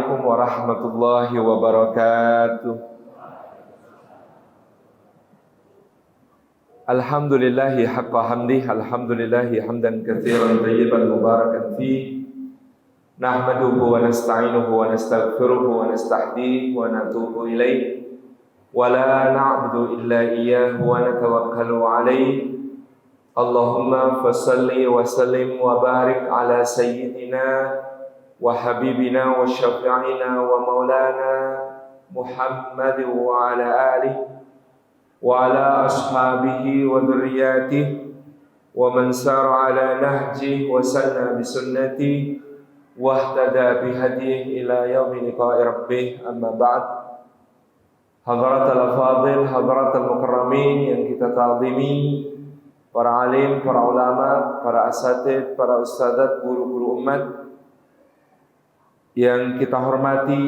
Assalamualaikum warahmatullahi wabarakatuh. Alhamdulillahi haqqa hamdih, alhamdulillahi hamdan katsiran tayyiban mubarakan fih. Nahmaduhu wa nasta'inuhu wa nastaghfiruhu wa nastahdihi wa natubu ilaih. Wa la na'budu illa iyyahu wa natawakkalu alaih. Allahumma fassalli wa sallim wa barik ala sayyidina wa habibina wa syafi'ina wa maulana Muhammad wa ala alihi wa ala ashabihi wa dhurriyyatihi wa man sara ala nahjihi wa sanna bi sunnatihi wa ihtada bi hadihi ila yaumi liqa'i rabbih. Amma ba'd. Hadratal afadil, hadratal mukarramin yang kita ta'zimi, para alim, para ulama, para asatid, para ustadzat, guru-guru umat yang kita hormati,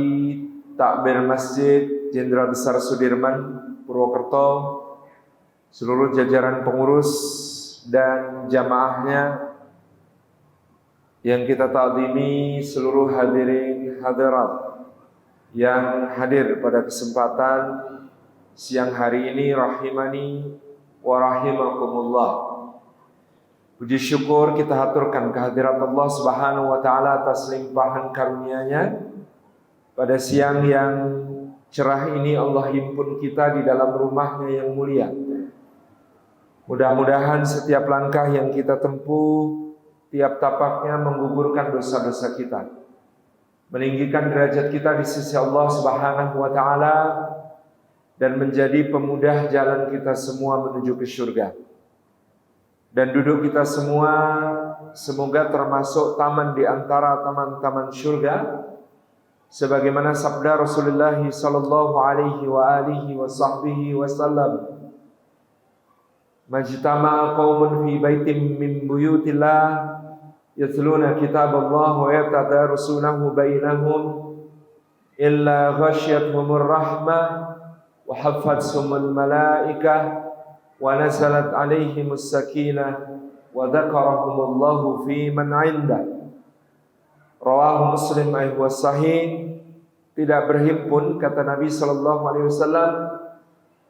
Takmir Masjid Jenderal Besar Sudirman Purwokerto, seluruh jajaran pengurus dan jamaahnya yang kita ta'zimi, seluruh hadirin hadirat yang hadir pada kesempatan siang hari ini, rahimani wa rahimakumullah. Puji syukur kita haturkan kehadirat Allah Subhanahu wa taala atas limpahan karunia-Nya. Pada siang yang cerah ini Allah himpun kita di dalam rumah-Nya yang mulia. Mudah-mudahan setiap langkah yang kita tempuh, tiap tapaknya menggugurkan dosa-dosa kita, meninggikan derajat kita di sisi Allah Subhanahu wa taala, dan menjadi pemudah jalan kita semua menuju ke surga. Dan duduk kita semua semoga termasuk taman di antara taman-taman surga, sebagaimana sabda Rasulullah sallallahu alaihi wa alihi wa sahbihi wasallam, majtama'a qaumun fi baitin min buyutillah yatluna kitaballah wa yatadarasunahu bainahum illa ghasyiyatuhumur rahmah wa haffathumul malaikah wa nazalat alaihimus sakinah wa dzakarahumullahu fi man 'inda. Rawahu Muslim wa sahih. Tidak berhimpun, kata Nabi sallallahu alaihi wasallam,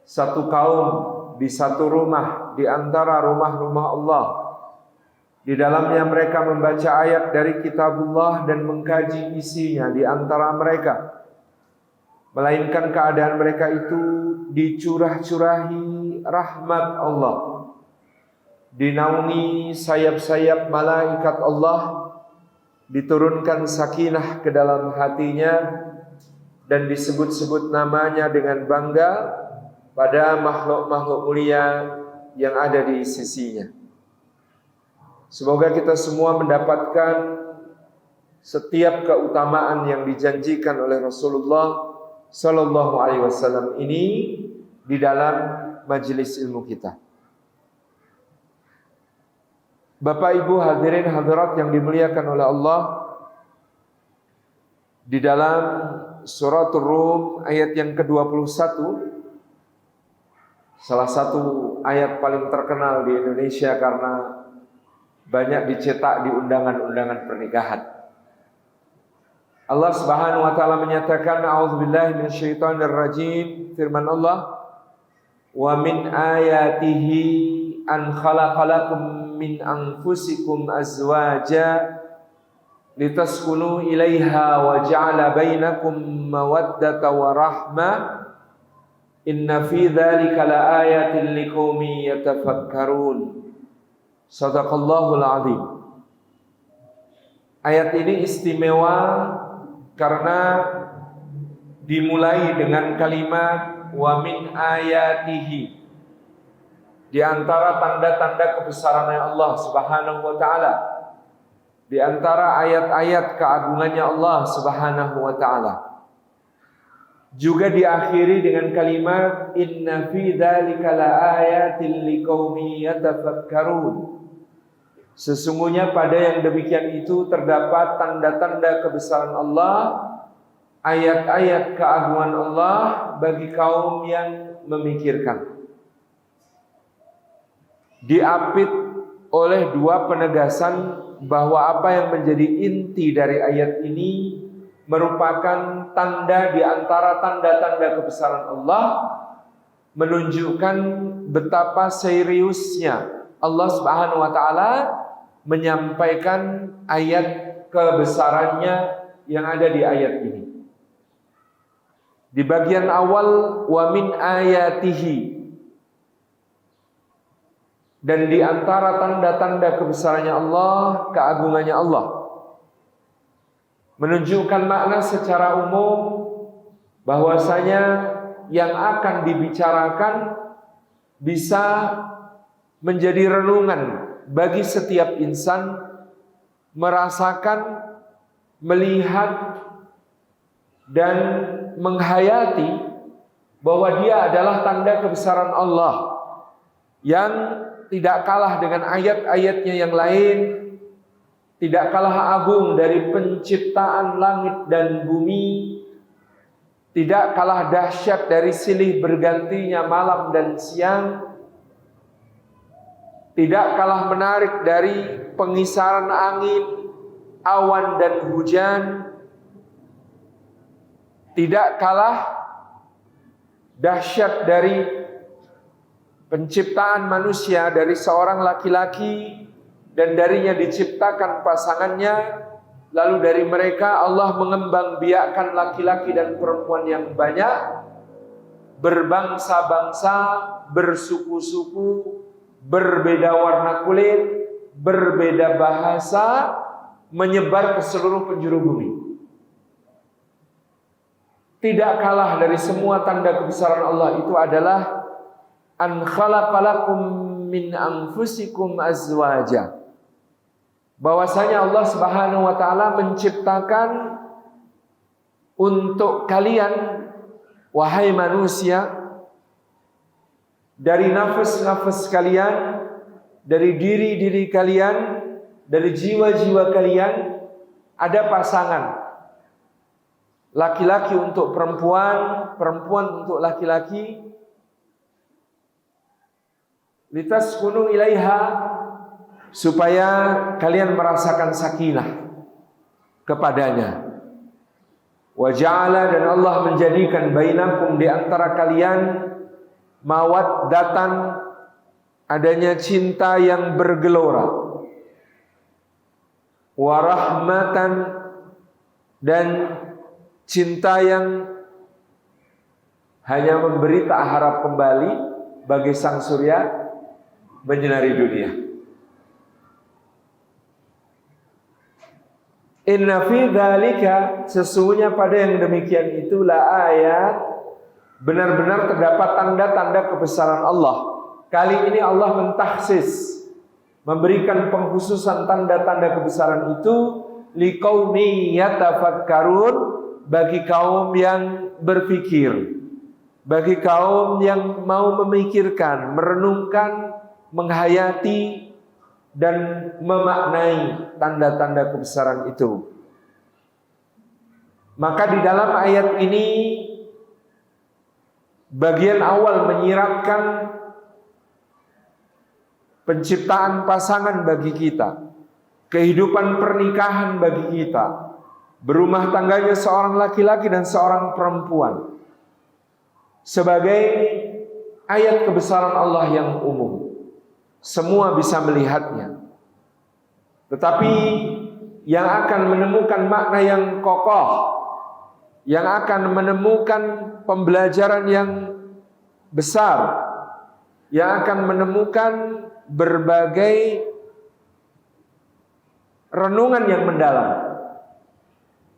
satu kaum di satu rumah di antara rumah-rumah Allah, di dalamnya mereka membaca ayat dari kitabullah dan mengkaji isinya di antara mereka, melainkan keadaan mereka itu dicurah-curahi rahmat Allah, dinaungi sayap-sayap malaikat Allah, diturunkan sakinah ke dalam hatinya, dan disebut-sebut namanya dengan bangga pada makhluk-makhluk mulia yang ada di sisinya. Semoga kita semua mendapatkan setiap keutamaan yang dijanjikan oleh Rasulullah sallallahu alaihi wasallam ini di dalam majelis ilmu kita. Bapak Ibu hadirin hadirat yang dimuliakan oleh Allah, di dalam suratul Rum ayat yang ke-21, salah satu ayat paling terkenal di Indonesia karena banyak dicetak di undangan-undangan pernikahan. Allah Subhanahu wa taala menyatakan, a'udzubillahi minasyaitonir rajim, firman Allah, wa min ayatihi an khalaqalakum min anfusikum azwaja litaskunu ilaiha wa ja'ala bainakum mawaddata wa rahmah inna fi dzalika laayatin liqaumin yatafakkarun. Shadaqallahul azim. Ayat ini istimewa karena dimulai dengan kalimat wa min ayatihi. Di antara tanda-tanda kebesarannya Allah Subhanahu wa taala, di antara ayat-ayat keagungannya Allah Subhanahu wa taala, juga diakhiri dengan kalimat inna fi dzalika laayatin liqaumin yatafakkarun. Sesungguhnya pada yang demikian itu terdapat tanda-tanda kebesaran Allah, ayat-ayat keagungan Allah bagi kaum yang memikirkan. Diapit oleh dua penegasan bahwa apa yang menjadi inti dari ayat ini merupakan tanda di antara tanda-tanda kebesaran Allah, menunjukkan betapa seriusnya Allah Subhanahu wa taala menyampaikan ayat kebesarannya yang ada di ayat ini. Di bagian awal, wa min ayatihi, dan di antara tanda-tanda kebesarannya Allah, keagungannya Allah, menunjukkan makna secara umum bahwasanya yang akan dibicarakan bisa menjadi renungan bagi setiap insan, merasakan, melihat, dan menghayati bahwa dia adalah tanda kebesaran Allah yang tidak kalah dengan ayat-ayatnya yang lain, tidak kalah agung dari penciptaan langit dan bumi, tidak kalah dahsyat dari silih bergantinya malam dan siang, tidak kalah menarik dari pengisaran angin, awan dan hujan, tidak kalah dahsyat dari penciptaan manusia dari seorang laki-laki dan darinya diciptakan pasangannya, lalu dari mereka Allah mengembangbiakkan laki-laki dan perempuan yang banyak, berbangsa-bangsa, bersuku-suku, berbeda warna kulit, berbeda bahasa, menyebar ke seluruh penjuru bumi. Tidak kalah dari semua tanda kebesaran Allah itu adalah an khalaqalakum min anfusikum azwaja, bahwasanya Allah Subhanahu wa taala menciptakan untuk kalian wahai manusia dari nafas-nafas kalian, dari diri-diri kalian, dari jiwa-jiwa kalian ada pasangan, laki-laki untuk perempuan, perempuan untuk laki-laki, litaskunu ilaiha, supaya kalian merasakan sakinah kepadanya. Wa ja'ala, dan Allah menjadikan bainakum, di antara kalian, mawaddatan, adanya cinta yang bergelora, wa rahmatan, dan cinta yang hanya memberi tak harap kembali bagi sang surya menyinari dunia. Inna fi dzalika, sesungguhnya pada yang demikian itu, la ayat, benar-benar terdapat tanda-tanda kebesaran Allah. Kali ini Allah mentahsis, memberikan pengkhususan tanda-tanda kebesaran itu liqaumi yatafakkarun, bagi kaum yang berpikir, bagi kaum yang mau memikirkan, merenungkan, menghayati dan memaknai tanda-tanda kebesaran itu. Maka di dalam ayat ini bagian awal menyiratkan penciptaan pasangan bagi kita, kehidupan pernikahan bagi kita, berumah tangganya seorang laki-laki dan seorang perempuan, sebagai ayat kebesaran Allah yang umum. Semua bisa melihatnya. Tetapi yang akan menemukan makna yang kokoh, yang akan menemukan pembelajaran yang besar, yang akan menemukan berbagai renungan yang mendalam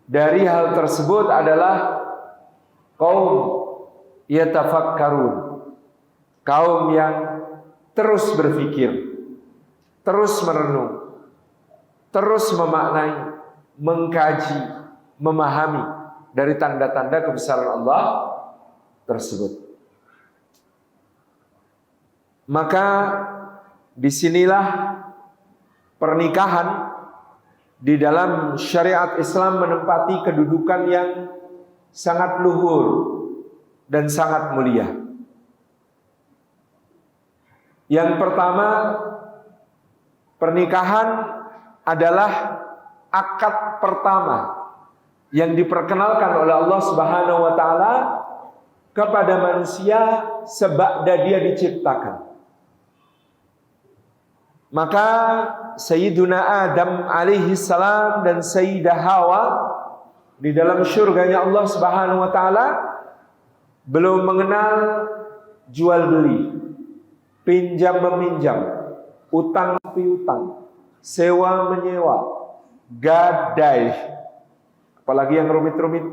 dari hal tersebut adalah kaum yatafakkarun, kaum yang terus berpikir, terus merenung, terus memaknai, mengkaji, memahami dari tanda-tanda kebesaran Allah tersebut. Maka disinilah pernikahan di dalam syariat Islam menempati kedudukan yang sangat luhur dan sangat mulia. Yang pertama, pernikahan adalah akad pertama yang diperkenalkan oleh Allah Subhanahu wa taala kepada manusia sebada dia diciptakan. Maka Sayyiduna Adam alaihi salam dan Sayyidah Hawa di dalam syurganya Allah Subhanahu wa taala belum mengenal jual beli, pinjam meminjam, utang piutang, sewa menyewa, gadai, apalagi yang rumit-rumit,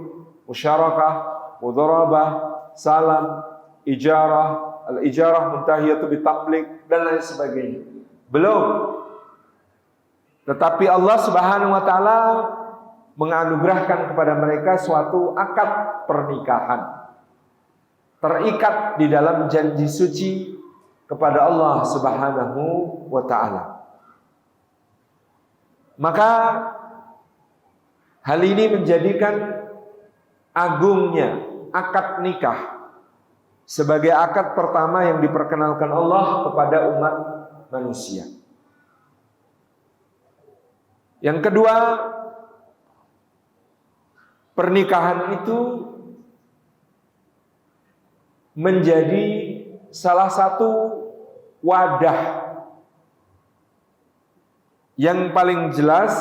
musyarakah, mudharabah, salam, ijarah, al-ijarah muntahiyatu bitamlik dan lain sebagainya. Belum. Tetapi Allah Subhanahu wa taala menganugerahkan kepada mereka suatu akad pernikahan. Terikat di dalam janji suci kepada Allah Subhanahu wa taala. Maka hal ini menjadikan agungnya akad nikah sebagai akad pertama yang diperkenalkan Allah kepada umat manusia. Yang kedua, pernikahan itu menjadi salah satu wadah yang paling jelas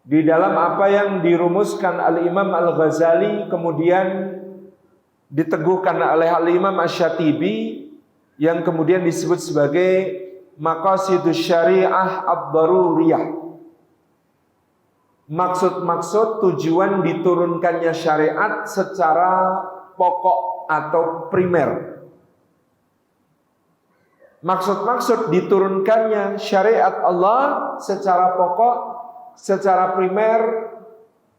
di dalam apa yang dirumuskan Al-Imam Al-Ghazali, kemudian diteguhkan oleh Al-Imam Asy-Syatibi, yang kemudian disebut sebagai maqasidus syariah ad-daruriyah. Maksud-maksud tujuan diturunkannya syariat secara pokok atau primer. Maksud-maksud diturunkannya syariat Allah secara pokok, secara primer,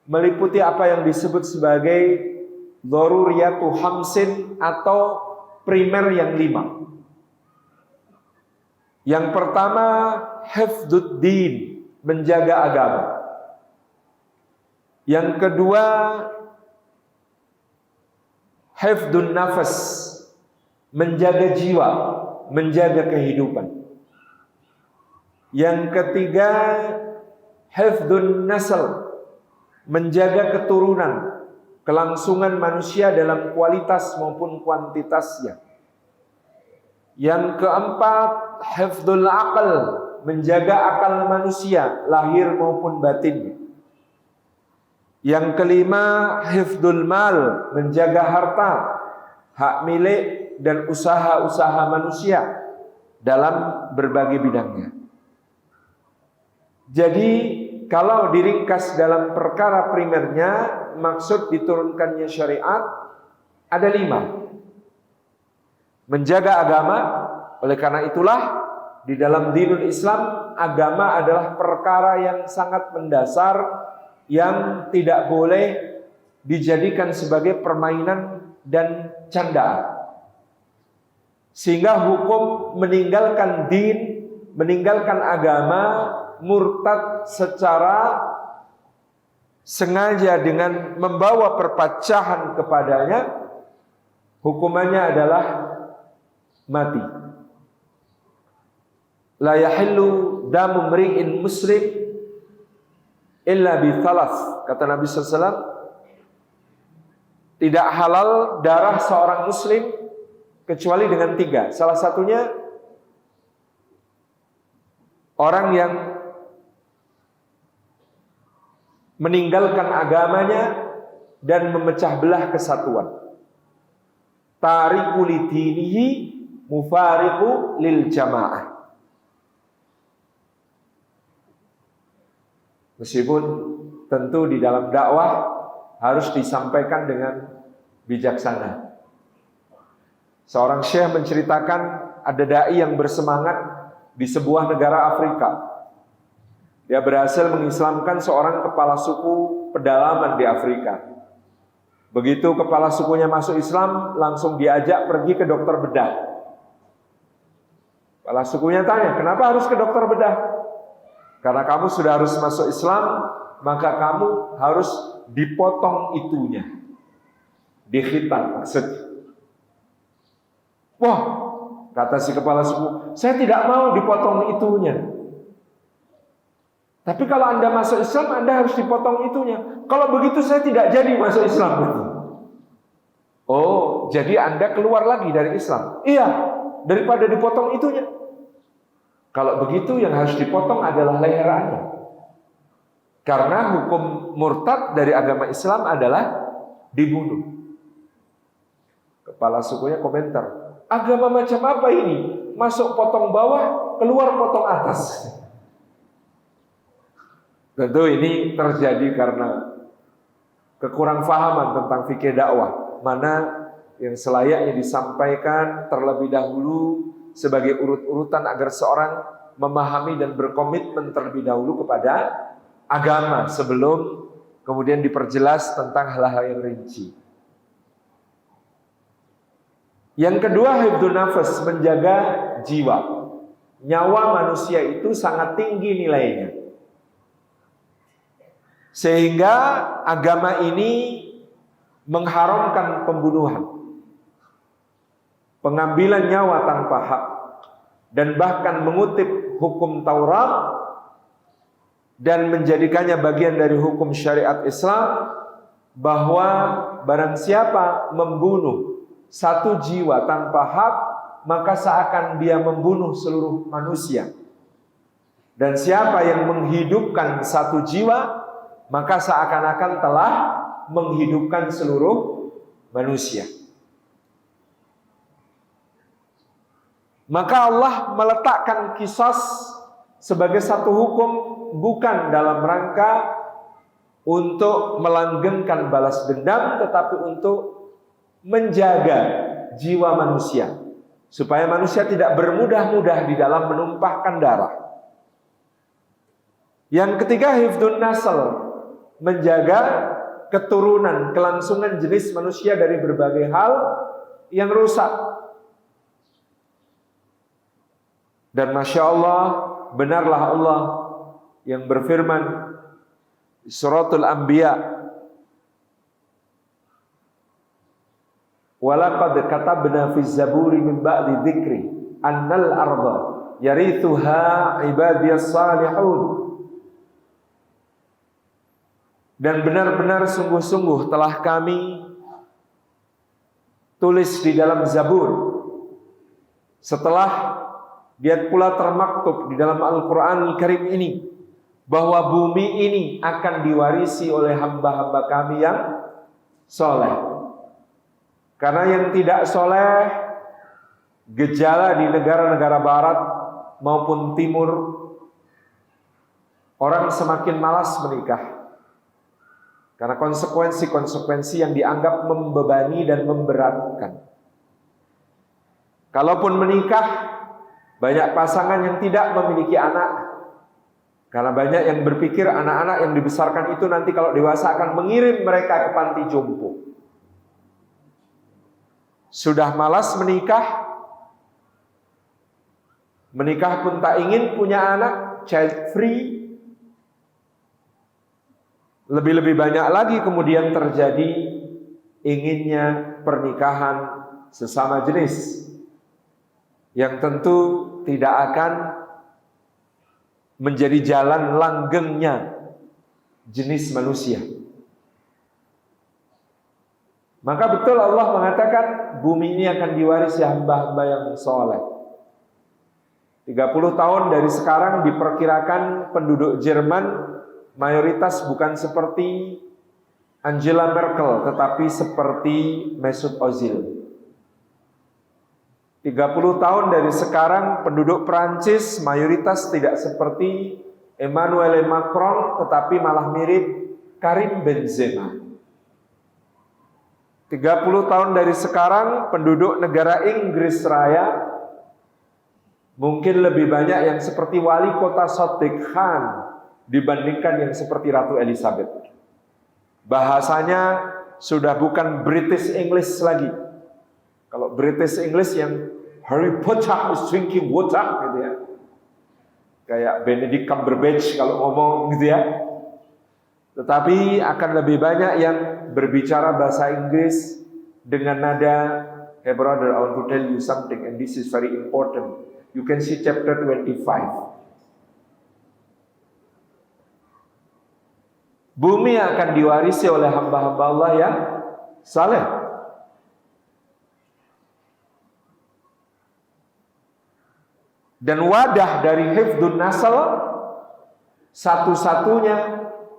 meliputi apa yang disebut sebagai daruriyatu hamsin atau primer yang 5. Yang pertama, hifdzuddin, menjaga agama. Yang kedua, hifdzun nafas, menjaga jiwa, menjaga kehidupan. Yang ketiga, hifdzun nasl, menjaga keturunan, kelangsungan manusia dalam kualitas maupun kuantitasnya. Yang keempat, hifdzul aql, menjaga akal manusia, lahir maupun batin. Yang kelima, hifdzul mal, menjaga harta, hak milik dan usaha-usaha manusia dalam berbagai bidangnya. Jadi, kalau diringkas dalam perkara primernya, maksud diturunkannya syariat ada 5. Menjaga agama, oleh karena itulah di dalam dinul Islam, agama adalah perkara yang sangat mendasar yang tidak boleh dijadikan sebagai permainan dan candaan. Sehingga hukum meninggalkan din, meninggalkan agama, murtad secara sengaja dengan membawa perpecahan kepadanya, hukumannya adalah mati. La yahillu damu mri'in muslim illa bi thalath, kata Nabi sallallahu alaihi wasallam, tidak halal darah seorang muslim kecuali dengan 3. Salah satunya orang yang meninggalkan agamanya dan memecah belah kesatuan. Tariku lidinihi mufariqu lil jamaah. Meskipun tentu di dalam dakwah harus disampaikan dengan bijaksana. Seorang syekh menceritakan ada dai yang bersemangat di sebuah negara Afrika. Dia berhasil mengislamkan seorang kepala suku pedalaman di Afrika. Begitu kepala sukunya masuk Islam, langsung diajak pergi ke dokter bedah. Kepala sukunya tanya, kenapa harus ke dokter bedah? Karena kamu sudah harus masuk Islam, maka kamu harus dipotong itunya. Dikhitan maksudnya. Wah, kata si kepala suku, saya tidak mau dipotong itunya. Tapi kalau Anda masuk Islam, Anda harus dipotong itunya. Kalau begitu saya tidak jadi masuk Islam. Oh, jadi Anda keluar lagi dari Islam. Iya, daripada dipotong itunya. Kalau begitu yang harus dipotong adalah leher Anda. Karena hukum murtad dari agama Islam adalah dibunuh. Kepala sukunya komentar, agama macam apa ini? Masuk potong bawah, keluar potong atas. Tentu ini terjadi karena kekurang fahaman tentang fikih dakwah, mana yang selayaknya disampaikan terlebih dahulu sebagai urut-urutan agar seorang memahami dan berkomitmen terlebih dahulu kepada agama sebelum kemudian diperjelas tentang hal-hal yang rinci. Yang kedua, hifdzun nafas, menjaga jiwa. Nyawa manusia itu sangat tinggi nilainya. Sehingga agama ini mengharamkan pembunuhan, pengambilan nyawa tanpa hak, dan bahkan mengutip hukum Taurat dan menjadikannya bagian dari hukum syariat Islam, bahwa barang siapa membunuh satu jiwa tanpa hak, maka seakan dia membunuh seluruh manusia. Dan siapa yang menghidupkan satu jiwa, maka seakan-akan telah menghidupkan seluruh manusia. Maka Allah meletakkan qisas sebagai satu hukum bukan dalam rangka untuk melanggengkan balas dendam, tetapi untuk menjaga jiwa manusia, supaya manusia tidak bermudah-mudah di dalam menumpahkan darah. Yang ketiga, hifdzun nasl, menjaga keturunan, kelangsungan jenis manusia dari berbagai hal yang rusak. Dan Masya Allah, benarlah Allah yang berfirman Suratul Anbiya, walaqad katabna fi zaburi min ba'di dzikri annal arda yarithuha ibadiyas salihun. Dan benar-benar sungguh-sungguh telah kami tulis di dalam Zabur, setelah dia pula termaktub di dalam Al-Quran Al-Karim ini, bahwa bumi ini akan diwarisi oleh hamba-hamba kami yang soleh. Karena yang tidak soleh, gejala di negara-negara barat maupun timur, orang semakin malas menikah. Karena konsekuensi-konsekuensi yang dianggap membebani dan memberatkan. Kalaupun menikah, banyak pasangan yang tidak memiliki anak. Karena banyak yang berpikir anak-anak yang dibesarkan itu nanti kalau dewasa akan mengirim mereka ke panti jompo. Sudah malas menikah, menikah pun tak ingin punya anak, child free. Lebih-lebih banyak lagi kemudian terjadi inginnya pernikahan sesama jenis, yang tentu tidak akan menjadi jalan langgengnya jenis manusia. Maka betul Allah mengatakan bumi ini akan diwarisi hamba-hamba yang soleh. 30 tahun dari sekarang diperkirakan penduduk Jerman mayoritas bukan seperti Angela Merkel, tetapi seperti Mesut Ozil. 30 tahun dari sekarang penduduk Prancis mayoritas tidak seperti Emmanuel Macron, tetapi malah mirip Karim Benzema. 30 tahun dari sekarang penduduk negara Inggris Raya mungkin lebih banyak yang seperti wali kota Sadiq Khan dibandingkan yang seperti Ratu Elizabeth. Bahasanya sudah bukan British English lagi. Kalau British English yang Harry Potter is drinking water gitu ya, kayak Benedict Cumberbatch kalau ngomong gitu ya. Tetapi akan lebih banyak yang berbicara bahasa Inggris dengan nada, hey brother, I want to tell you something and this is very important. You can see chapter 25. Bumi akan diwarisi oleh hamba-hamba Allah yang saleh. Dan wadah dari hifdzun nasl, satu-satunya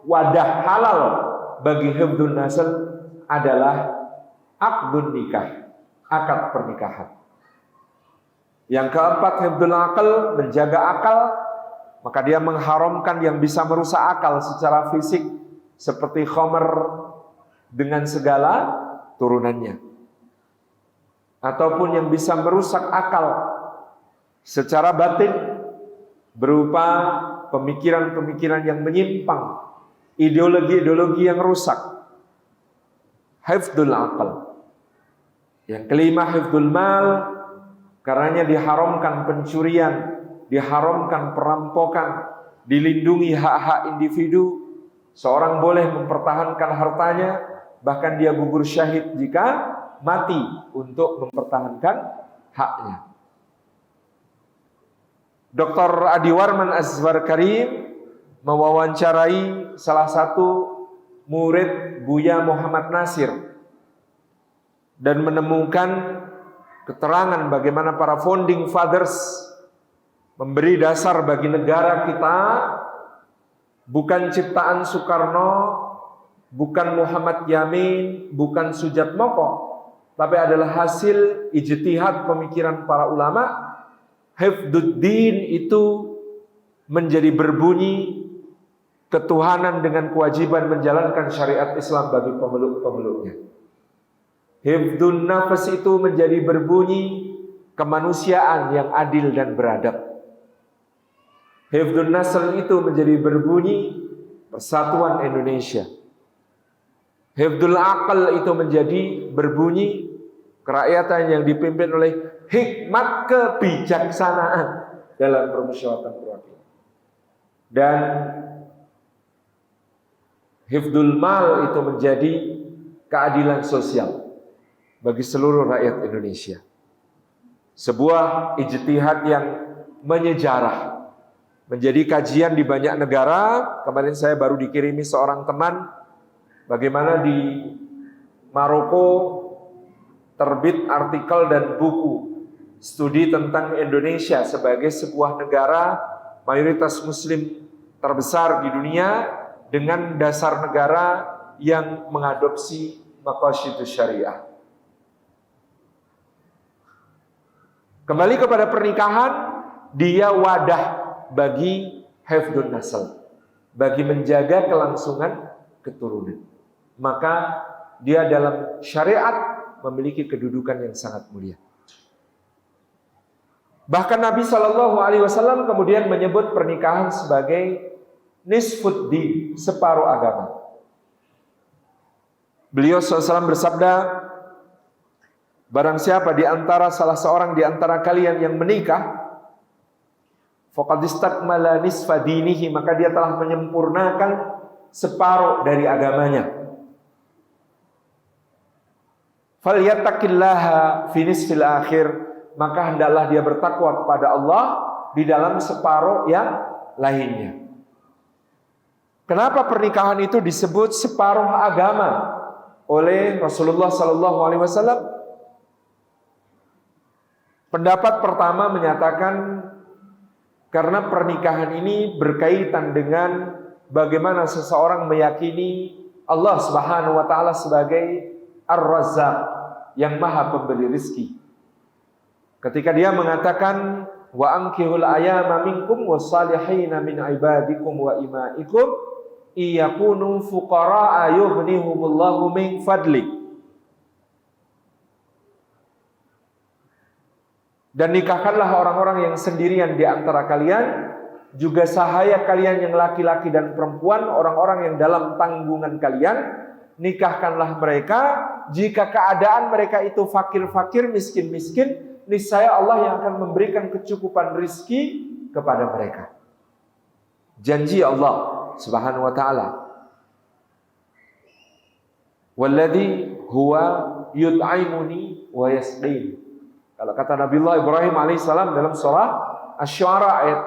wadah halal bagi hifdzun nasl adalah aqdun nikah, akad pernikahan. Yang keempat, hifdzul aql, menjaga akal, maka dia mengharamkan yang bisa merusak akal secara fisik seperti khamr dengan segala turunannya, ataupun yang bisa merusak akal secara batin berupa pemikiran-pemikiran yang menyimpang, ideologi-ideologi yang rusak. Hifdzul aql. Yang kelima, hifdzul mal, karenanya diharamkan pencurian, diharamkan perampokan, dilindungi hak-hak individu. Seorang boleh mempertahankan hartanya, bahkan dia gugur syahid jika mati untuk mempertahankan haknya. Dr. Adi Warman Azwar Karim mewawancarai salah satu murid Buya Muhammad Nasir dan menemukan keterangan bagaimana para founding fathers memberi dasar bagi negara kita bukan ciptaan Soekarno, bukan Muhammad Yamin, bukan Sujatmoko, tapi adalah hasil ijtihad pemikiran para ulama. Hifdzuddin itu menjadi berbunyi ketuhanan dengan kewajiban menjalankan syariat Islam bagi pemeluk-pemeluknya. Hifdzun nafs itu menjadi berbunyi kemanusiaan yang adil dan beradab. Hifdzun nasl itu menjadi berbunyi persatuan Indonesia. Hifdzul aql itu menjadi berbunyi kerakyatan yang dipimpin oleh hikmat kebijaksanaan dalam permusyawaratan perwakilan. Dan hifdzul mal itu menjadi keadilan sosial bagi seluruh rakyat Indonesia. Sebuah ijtihad yang menyejarah, menjadi kajian di banyak negara. Kemarin saya baru dikirimi seorang teman bagaimana di Maroko terbit artikel dan buku studi tentang Indonesia sebagai sebuah negara mayoritas muslim terbesar di dunia dengan dasar negara yang mengadopsi maqasidus syariah. Kembali kepada pernikahan, dia wadah bagi hifdzun nasl, bagi menjaga kelangsungan keturunan. Maka dia dalam syariat memiliki kedudukan yang sangat mulia. Bahkan Nabi SAW kemudian menyebut pernikahan sebagai nisfuddin, separuh agama. Beliau SAW bersabda, barang siapa di antara salah seorang di antara kalian yang menikah, faqad istakmala nisfa dinihi, maka dia telah menyempurnakan separuh dari agamanya. Falyattaqillaha fi nisfil akhir, maka hendaklah dia bertakwa kepada Allah di dalam separuh yang lainnya. Kenapa pernikahan itu disebut separuh agama oleh Rasulullah SAW? Pendapat pertama menyatakan karena pernikahan ini berkaitan dengan bagaimana seseorang meyakini Allah Subhanahu wa taala sebagai Ar-Razzaq, yang maha pemberi rizki. Ketika dia mengatakan wa ankihul ayama minkum wassalihina min ibadikum wa imaikum iyakunu fuqara'a yughnihumullahu min fadli. Dan nikahkanlah orang-orang yang sendirian di antara kalian, juga sahaya kalian yang laki-laki dan perempuan, orang-orang yang dalam tanggungan kalian, nikahkanlah mereka. Jika keadaan mereka itu fakir-fakir, miskin-miskin, niscaya Allah yang akan memberikan kecukupan rizki kepada mereka. Janji Allah Subhanahu wa ta'ala. Walladhi huwa yut'imuni wa yasqini. Kalau kata Nabiullah Ibrahim alaihissalam dalam surah Asy-Syu'ara ayat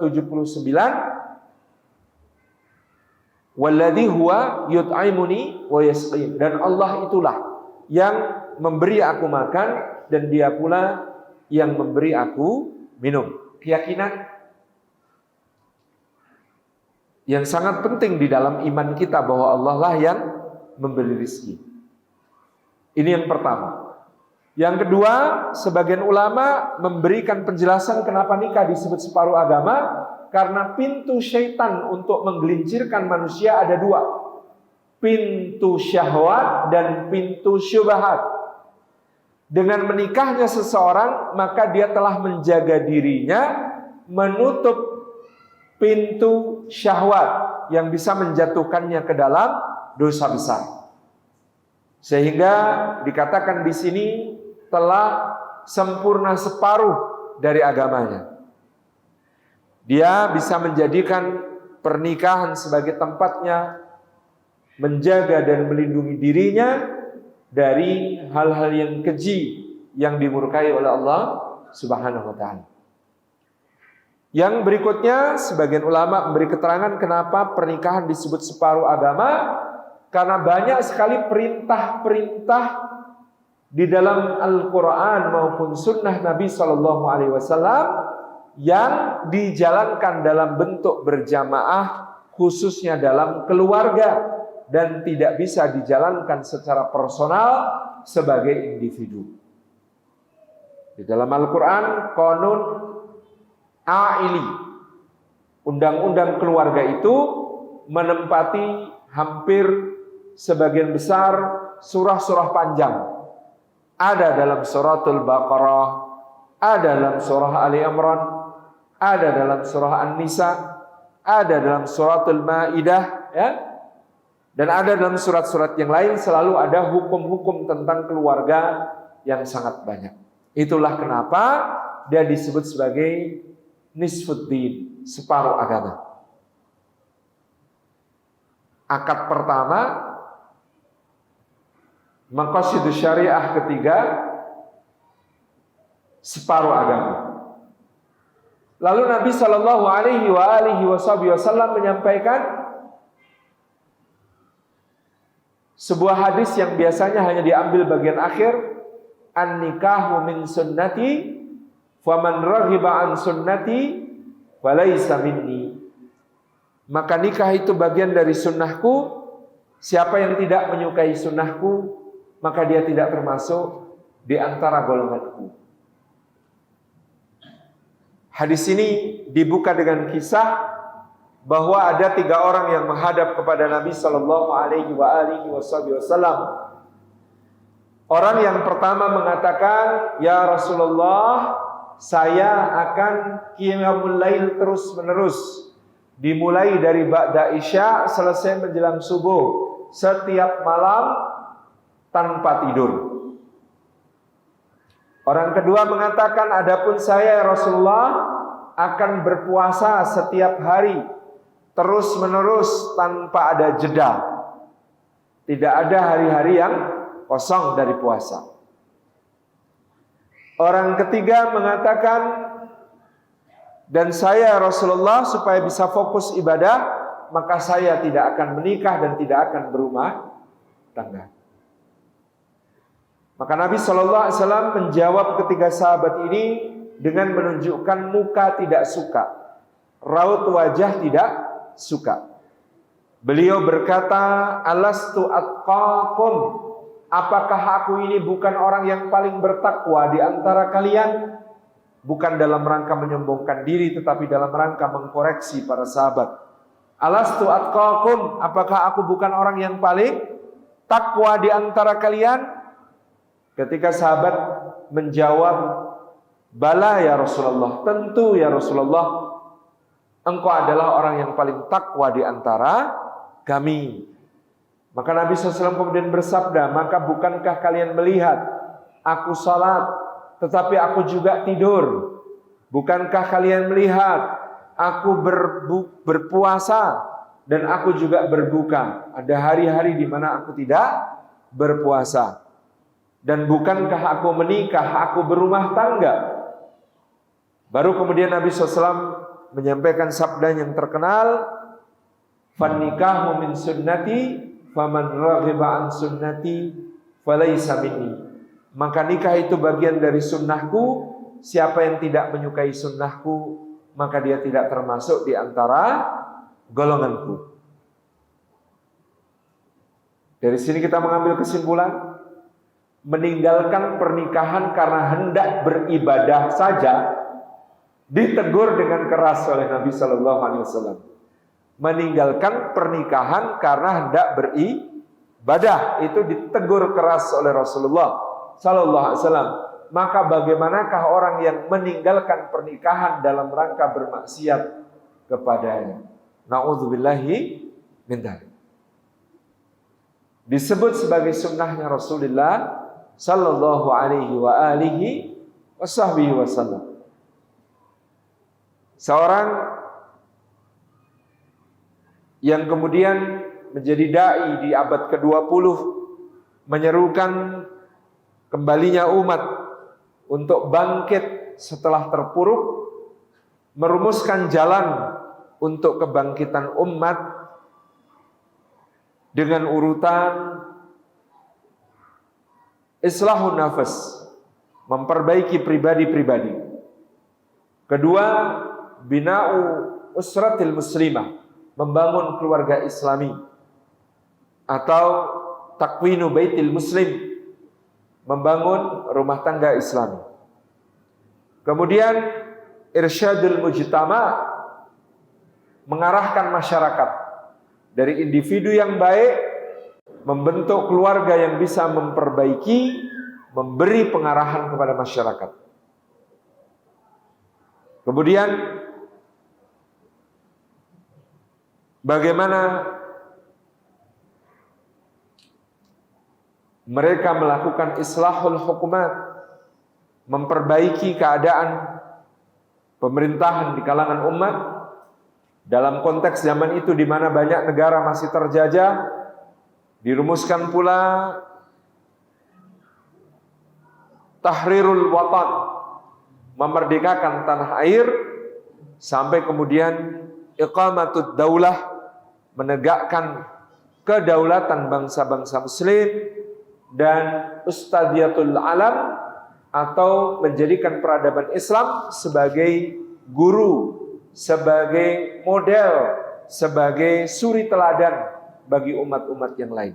ke-79, Walladzi huwa yut'imuni wa yasqin. Dan Allah itulah yang memberi aku makan dan Dia pula yang memberi aku minum. Keyakinan yang sangat penting di dalam iman kita bahwa Allah lah yang memberi rezeki. Ini yang pertama. Yang kedua, sebagian ulama memberikan penjelasan kenapa nikah disebut separuh agama. Karena pintu syaitan untuk menggelincirkan manusia ada dua. Pintu syahwat dan pintu syubhat. Dengan menikahnya seseorang, maka dia telah menjaga dirinya menutup pintu syahwat yang bisa menjatuhkannya ke dalam dosa besar. Sehingga dikatakan di sini telah sempurna separuh dari agamanya. Dia bisa menjadikan pernikahan sebagai tempatnya menjaga dan melindungi dirinya dari hal-hal yang keji yang dimurkai oleh Allah Subhanahu wa taala. Yang berikutnya, sebagian ulama memberi keterangan kenapa pernikahan disebut separuh agama, karena banyak sekali perintah-perintah di dalam Al-Qur'an maupun sunnah Nabi SAW yang dijalankan dalam bentuk berjamaah, khususnya dalam keluarga, dan tidak bisa dijalankan secara personal sebagai individu. Di dalam Al-Quran, Qanun Aili, undang-undang keluarga itu menempati hampir sebagian besar surah-surah panjang. Ada dalam suratul Baqarah, ada dalam surah Ali Imran, ada dalam surah An-Nisa, ada dalam suratul Maidah, ya. Dan ada dalam surat-surat yang lain selalu ada hukum-hukum tentang keluarga yang sangat banyak. Itulah kenapa dia disebut sebagai nisfuddin, separuh agama. Akad pertama, maqasidus syariah ketiga, separuh agama. Lalu Nabi Shallallahu Alaihi Wasallam menyampaikan sebuah hadis yang biasanya hanya diambil bagian akhir, an-nikahu min sunnati, faman raghiba an sunnati, falaysa minni. Maka nikah itu bagian dari sunnahku. Siapa yang tidak menyukai sunnahku, maka dia tidak termasuk di antara golonganku. Hadis ini dibuka dengan kisah bahwa ada 3 orang yang menghadap kepada Nabi Sallallahu Alaihi Wasallam. Orang yang pertama mengatakan, ya Rasulullah, saya akan qiyamul lail terus menerus, dimulai dari ba'da isya selesai menjelang subuh, setiap malam tanpa tidur. Orang kedua mengatakan, adapun saya ya Rasulullah akan berpuasa setiap hari terus menerus tanpa ada jeda. Tidak ada hari-hari yang kosong dari puasa. Orang ketiga mengatakan, dan saya Rasulullah supaya bisa fokus ibadah, maka saya tidak akan menikah dan tidak akan berumah tangga. Maka Nabi SAW menjawab ketiga sahabat ini dengan menunjukkan muka tidak suka, raut wajah tidak suka. Beliau berkata, alastu atqakum, apakah aku ini bukan orang yang paling bertakwa di antara kalian? Bukan dalam rangka menyombongkan diri, tetapi dalam rangka mengkoreksi para sahabat. Alastu atqakum, apakah aku bukan orang yang paling takwa di antara kalian? Ketika sahabat menjawab, bala ya Rasulullah, tentu ya Rasulullah, engkau adalah orang yang paling takwa di antara kami. Maka Nabi SAW kemudian bersabda, maka bukankah kalian melihat aku salat, tetapi aku juga tidur? Bukankah kalian melihat aku berpuasa dan aku juga berbuka? Ada hari-hari di mana aku tidak berpuasa. Dan bukankah aku menikah, aku berumah tangga? Baru kemudian Nabi SAW menyampaikan sabda yang terkenal, Fannikahu min sunnati faman raghiba an sunnati falaysa minni. Maka nikah itu bagian dari sunnahku. Siapa yang tidak menyukai sunnahku, maka dia tidak termasuk di antara golonganku. Dari sini kita mengambil kesimpulan, meninggalkan pernikahan karena hendak beribadah saja ditegur dengan keras oleh Nabi Sallallahu Alaihi Wasallam. Meninggalkan pernikahan karena hendak beribadah itu ditegur keras oleh Rasulullah Sallallahu Alaihi Wasallam. Maka bagaimanakah orang yang meninggalkan pernikahan dalam rangka bermaksiat kepadanya? Na'udzubillahi min dzalik. Disebut sebagai sunnahnya Rasulullah Sallallahu Alaihi wa alihi wasallam. Seorang yang kemudian menjadi dai di abad ke-20 menyerukan kembalinya umat untuk bangkit setelah terpuruk, merumuskan jalan untuk kebangkitan umat dengan urutan islahun nafas, memperbaiki pribadi-pribadi. Kedua, bina'u usratil muslimah, membangun keluarga islami, atau takwinu baitil muslim, membangun rumah tangga islami. Kemudian irsyadul mujtama, mengarahkan masyarakat dari individu yang baik, membentuk keluarga yang bisa memperbaiki, memberi pengarahan kepada masyarakat. Kemudian bagaimana mereka melakukan islahul hukumat, memperbaiki keadaan pemerintahan di kalangan umat dalam konteks zaman itu di mana banyak negara masih terjajah. Dirumuskan pula tahrirul watan, memerdekakan tanah air, sampai kemudian iqamatud daulah, menegakkan kedaulatan bangsa-bangsa muslim, dan ustadiyatul alam, atau menjadikan peradaban Islam sebagai guru, sebagai model, sebagai suri teladan bagi umat-umat yang lain.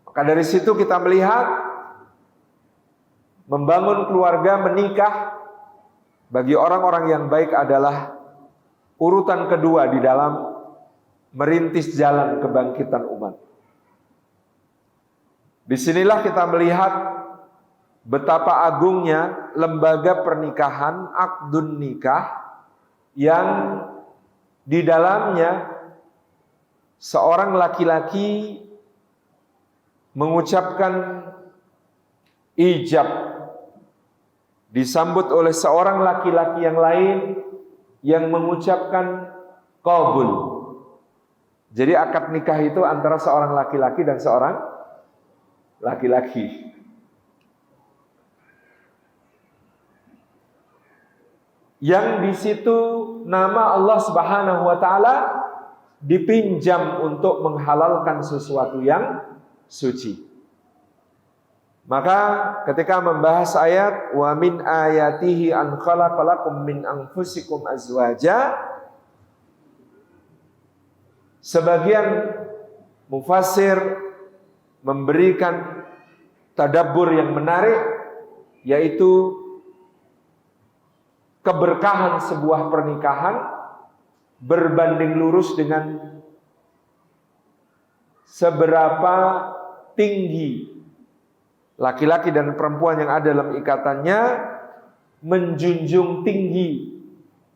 Maka dari situ kita melihat membangun keluarga, menikah bagi orang-orang yang baik adalah urutan kedua di dalam merintis jalan kebangkitan umat. Disinilah kita melihat betapa agungnya lembaga pernikahan, akdun nikah, yang di dalamnya seorang laki-laki mengucapkan ijab, disambut oleh seorang laki-laki yang lain yang mengucapkan qabul. Jadi akad nikah itu antara seorang laki-laki dan seorang laki-laki. Yang di situ nama Allah Subhanahu wa taala dipinjam untuk menghalalkan sesuatu yang suci. Maka ketika membahas ayat wa min ayatihi an khalaqalakum min anfusikum azwaja, sebagian mufassir memberikan tadabbur yang menarik, yaitu keberkahan sebuah pernikahan berbanding lurus dengan seberapa tinggi laki-laki dan perempuan yang ada dalam ikatannya menjunjung tinggi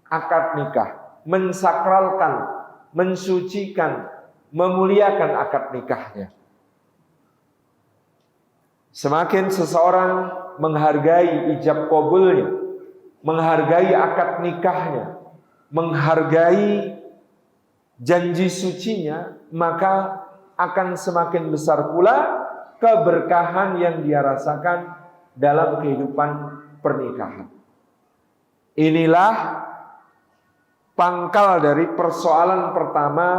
akad nikah, mensakralkan, mensucikan, memuliakan akad nikahnya. Semakin seseorang menghargai ijab qabulnya, menghargai akad nikahnya, menghargai janji sucinya, maka akan semakin besar pula keberkahan yang dia rasakan dalam kehidupan pernikahan. Inilah pangkal dari persoalan pertama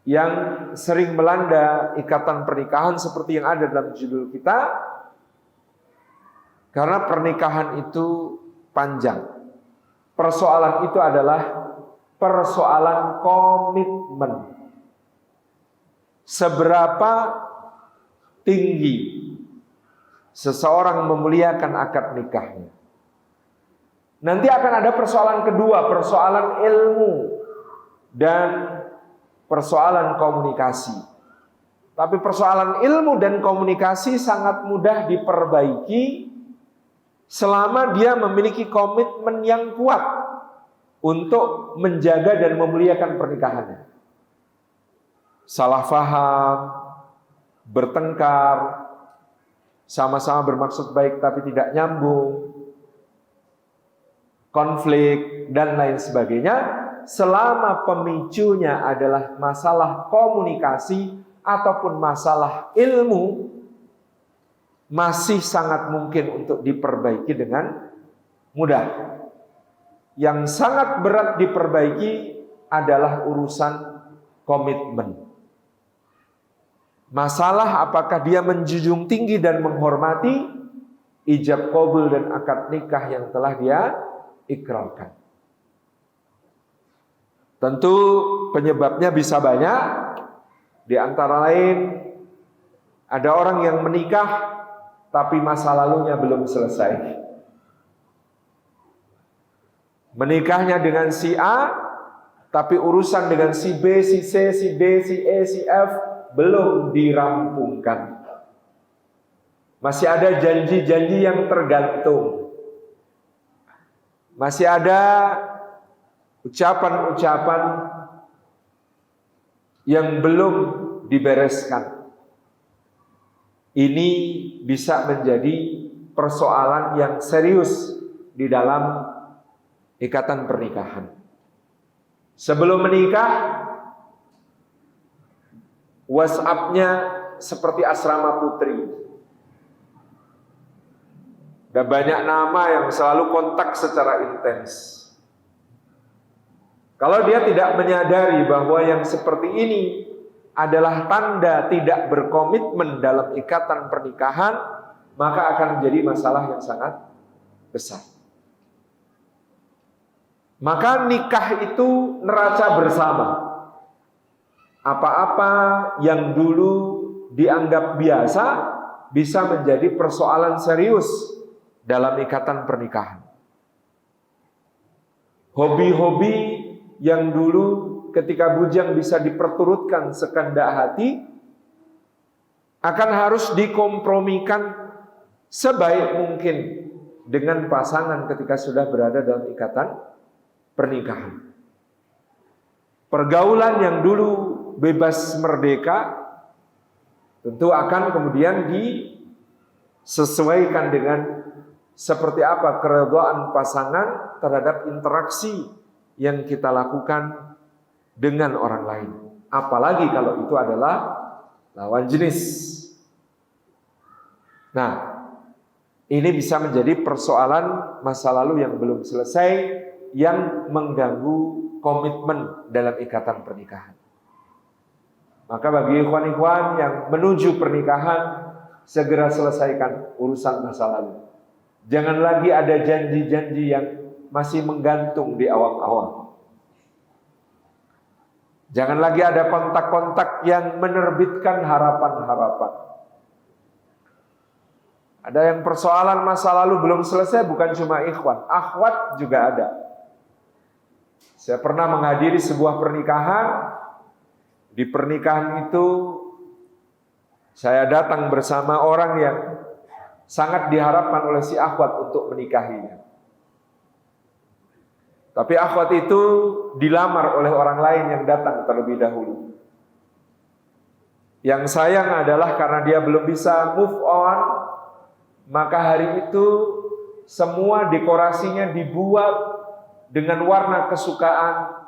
yang sering melanda ikatan pernikahan seperti yang ada dalam judul kita. Karena pernikahan itu panjang. Persoalan itu adalah persoalan komitmen. Seberapa tinggi seseorang memuliakan akad nikahnya. Nanti akan ada persoalan kedua, persoalan ilmu dan persoalan komunikasi. Tapi persoalan ilmu dan komunikasi sangat mudah diperbaiki selama dia memiliki komitmen yang kuat untuk menjaga dan memuliakan pernikahannya. Salah faham, bertengkar, sama-sama bermaksud baik tapi tidak nyambung, konflik, dan lain sebagainya. Selama pemicunya adalah masalah komunikasi ataupun masalah ilmu, masih sangat mungkin untuk diperbaiki dengan mudah. Yang sangat berat diperbaiki adalah urusan komitmen. Masalah apakah dia menjunjung tinggi dan menghormati ijab qabul dan akad nikah yang telah dia ikrarkan. Tentu penyebabnya bisa banyak. Di antara lain ada orang yang menikah tapi masa lalunya belum selesai. Menikahnya dengan si A, tapi urusan dengan si B, si C, si D, si E, si F belum dirampungkan. Masih ada janji-janji yang tergantung. Masih ada ucapan-ucapan yang belum dibereskan. Ini bisa menjadi persoalan yang serius di dalam ikatan pernikahan. Sebelum menikah, WhatsApp-nya seperti asrama putri. Dan banyak nama yang selalu kontak secara intens. Kalau dia tidak menyadari bahwa yang seperti ini adalah tanda tidak berkomitmen dalam ikatan pernikahan, maka akan menjadi masalah yang sangat besar. Maka nikah itu neraca bersama. Apa-apa yang dulu dianggap biasa bisa menjadi persoalan serius dalam ikatan pernikahan. Hobi-hobi yang dulu ketika bujang bisa diperturutkan sekehendak hati akan harus dikompromikan sebaik mungkin dengan pasangan ketika sudah berada dalam ikatan pernikahan. Pergaulan yang dulu bebas merdeka tentu akan kemudian disesuaikan dengan seperti apa keredaan pasangan terhadap interaksi yang kita lakukan dengan orang lain. Apalagi kalau itu adalah lawan jenis. Nah, ini bisa menjadi persoalan masa lalu yang belum selesai, yang mengganggu komitmen dalam ikatan pernikahan. Maka bagi ikhwan-ikhwan yang menuju pernikahan, segera selesaikan urusan masa lalu. Jangan lagi ada janji-janji yang masih menggantung di awang-awang. Jangan lagi ada kontak-kontak yang menerbitkan harapan-harapan. Ada yang persoalan masa lalu belum selesai, bukan cuma ikhwan, akhwat juga ada. Saya pernah menghadiri sebuah pernikahan. Di pernikahan itu saya datang bersama orang yang sangat diharapkan oleh si akhwat untuk menikahinya. Tapi akhwat itu dilamar oleh orang lain yang datang terlebih dahulu. Yang sayang adalah karena dia belum bisa move on, maka hari itu semua dekorasinya dibuat dengan warna kesukaan